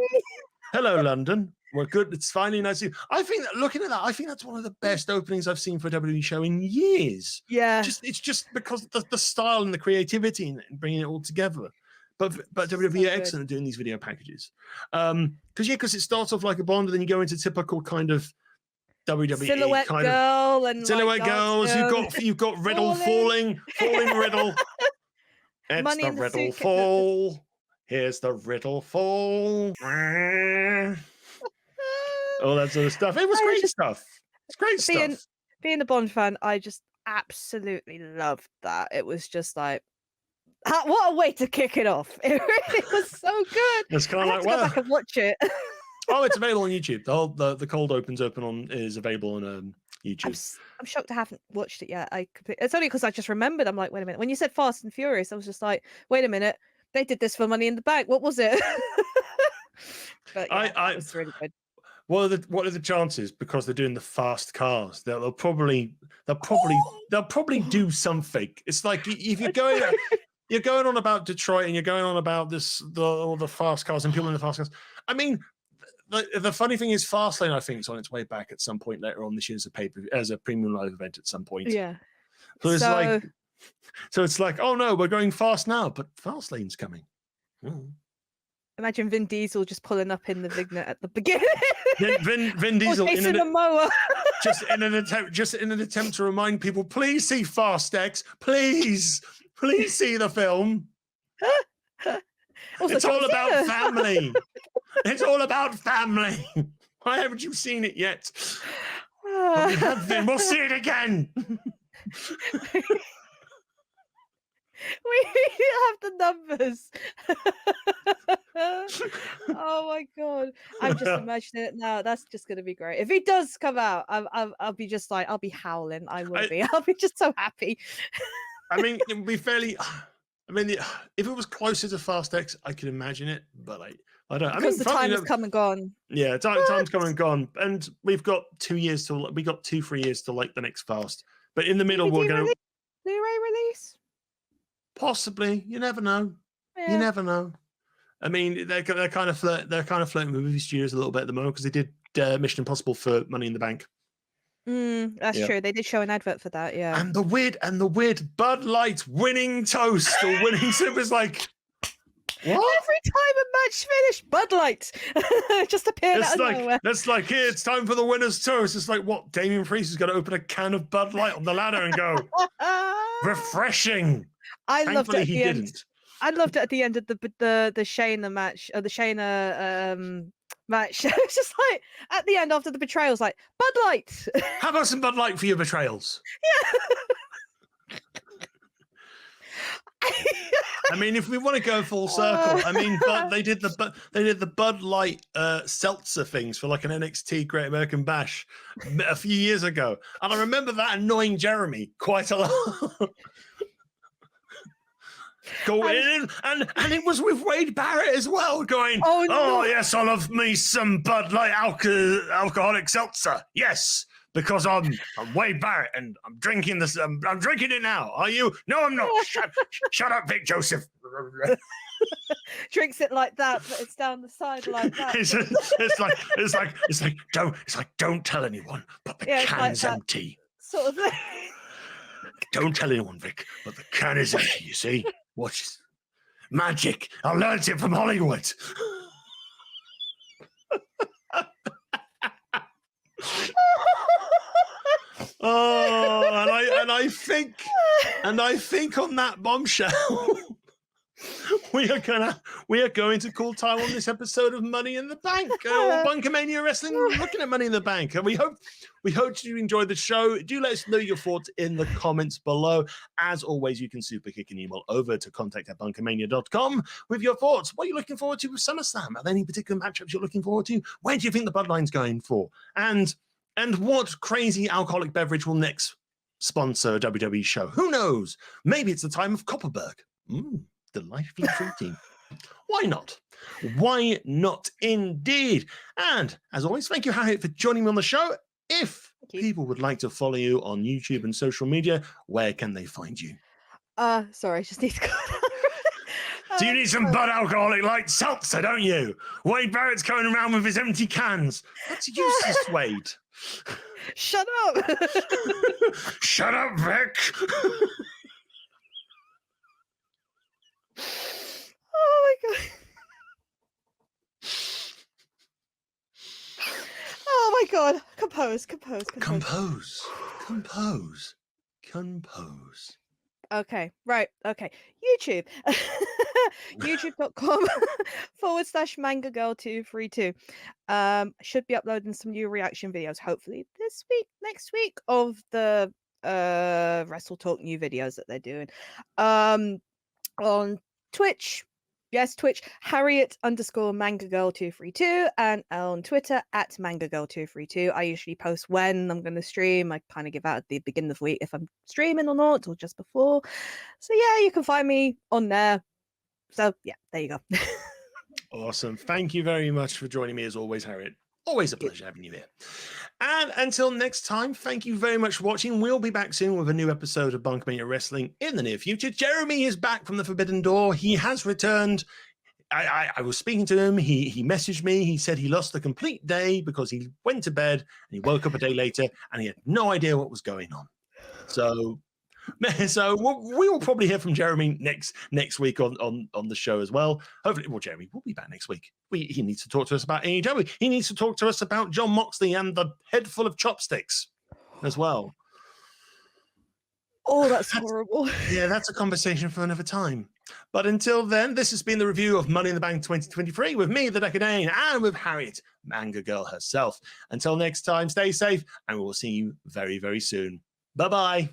S1: Hello, London. We're good. It's finally nice to see you. I think that looking at that, I think that's one of the best openings I've seen for a WWE show in years.
S2: Yeah.
S1: It's just because the style and the creativity and bringing it all together. But WWE are excellent at doing these video packages. Because it starts off like a Bond, and then you go into typical kind of WWE
S2: silhouette
S1: kind
S2: girl
S1: of
S2: and
S1: silhouette
S2: like
S1: girls. You've got Riddle falling Riddle. It's
S2: Money
S1: the Riddle fall. Here's the Riddle fall. All that sort of stuff. It was great stuff. It's great stuff.
S2: Being a Bond fan, I just absolutely loved that. It was just like, what a way to kick it off. It really was so good.
S1: It's kind of like,
S2: go back and watch it.
S1: Oh, it's available on YouTube. The cold opens is available on YouTube.
S2: I'm shocked I haven't watched it yet. It's only because I just remembered. I'm like, wait a minute. When you said Fast and Furious, I was just like, wait a minute. They did this for Money in the Bank. What was it? But yeah, that was really good.
S1: What are the chances? Because they're doing the fast cars, they'll probably do something. It's like if you're going on about Detroit and you're going on about all the fast cars and people in the fast cars. I mean, the funny thing is, Fastlane, I think, is on its way back at some point later on this year as a premium live event at some point.
S2: Yeah.
S1: So it's like, oh no, we're going fast now, but Fastlane's coming. Oh.
S2: Imagine Vin Diesel just pulling up in the vignette at the beginning.
S1: Vin Diesel
S2: in a mower.
S1: just in an attempt to remind people, please see Fast X, please see the film.
S2: Also,
S1: it's all about family. It's all about family. Why haven't you seen it yet? But we have been. We'll see it again.
S2: We have the numbers. Oh my god! I'm just imagining it now. That's just going to be great. If he does come out, I'll be just like, I'll be howling. I'll be just so happy.
S1: I mean, it would be fairly. I mean, if it was closer to Fast X, I could imagine it, but I don't.
S2: Because the time has come and gone.
S1: Yeah, time's come and gone, and we've got 2 years to. We got 2-3 years to like the next Fast, but in the middle we're going to
S2: Blu-ray release.
S1: Possibly, you never know. Yeah. You never know. I mean, they're kind of flirting with movie studios a little bit at the moment because they did Mission Impossible for Money in the Bank.
S2: That's true. They did show an advert for that, yeah.
S1: And the weird Bud Light winning toast or winning sip is like, what?
S2: Every time a match finished, Bud Light just appeared out of nowhere.
S1: That's like, here, it's time for the winner's toast. It's like, what? Damien Preist is going to open a can of Bud Light on the ladder and go, refreshing.
S2: I loved it at the end.
S1: Didn't.
S2: I loved it at the end of the Shayna match, or the Shayna match. It's just like at the end after the betrayals, like Bud Light.
S1: How about some Bud Light for your betrayals?
S2: Yeah.
S1: I mean, if we want to go full circle, I mean, but they did the Bud Light seltzer things for like an NXT Great American Bash a few years ago, and I remember that annoying Jeremy quite a lot. And it was with Wade Barrett as well, going, oh yes, I love me some Bud Light alcoholic seltzer. Yes, because I'm Wade Barrett and I'm drinking this. I'm drinking it now. Are you? No, I'm not. Shut up, Vic Joseph.
S2: Drinks it like that, but it's down the side like that.
S1: it's like don't tell anyone, but the can's like empty.
S2: Sort of thing.
S1: Don't tell anyone, Vic, but the can is empty. You see. Watch magic. I learned it from Hollywood. and I think on that bombshell, we are going to call time on this episode of Money in the Bank, or BunkaMania Wrestling, looking at Money in the Bank. And we hope you enjoyed the show. Do let us know your thoughts in the comments below. As always, you can super kick an email over to contact@bunkamania.com with your thoughts. What are you looking forward to with SummerSlam? Are there any particular matchups you're looking forward to? Where do you think the Bloodline's going for? And what crazy alcoholic beverage will next sponsor a WWE show? Who knows? Maybe it's the time of Copperberg. Delightfully fruity. Why not? Why not indeed? And as always, thank you, Harriet, for joining me on the show. If people would like to follow you on YouTube and social media, where can they find you?
S2: Sorry, I just need to go.
S1: So you need some Bud Alcoholic Light seltzer, don't you? Wade Barrett's going around with his empty cans. That's useless, Wade.
S2: Shut up.
S1: Shut up, Vic.
S2: Oh my god. Oh my god. Compose. Okay, right. Okay. YouTube. YouTube.com /MangaGirl232. Should be uploading some new reaction videos, hopefully this week, next week, of the Wrestle Talk new videos that they're doing. On Twitch, Yes, Twitch, Harriet_MangaGirl232, and on Twitter at MangaGirl232. I usually post when I'm going to stream. I kind of give out at the beginning of the week if I'm streaming or not, or just before. So yeah, you can find me on there. So yeah, there you go.
S1: Awesome. Thank you very much for joining me as always, Harriet. Always a pleasure having you here. And until next time, thank you very much for watching. We'll be back soon with a new episode of BunkaMania Wrestling in the near future. Jeremy is back from the Forbidden Door. He has returned. I was speaking to him. He messaged me. He said he lost a complete day because he went to bed and he woke up a day later and he had no idea what was going on. So we will probably hear from Jeremy next week on the show as well. Hopefully, well, Jeremy will be back next week. He needs to talk to us about AEW. He needs to talk to us about Jon Moxley and the head full of chopsticks as well.
S2: Oh, that's horrible.
S1: Yeah, that's a conversation for another time. But until then, this has been the review of Money in the Bank 2023 with me, the Dekker Dane, and with Harriet, MangaGirl herself. Until next time, stay safe, and we will see you very, very soon. Bye-bye.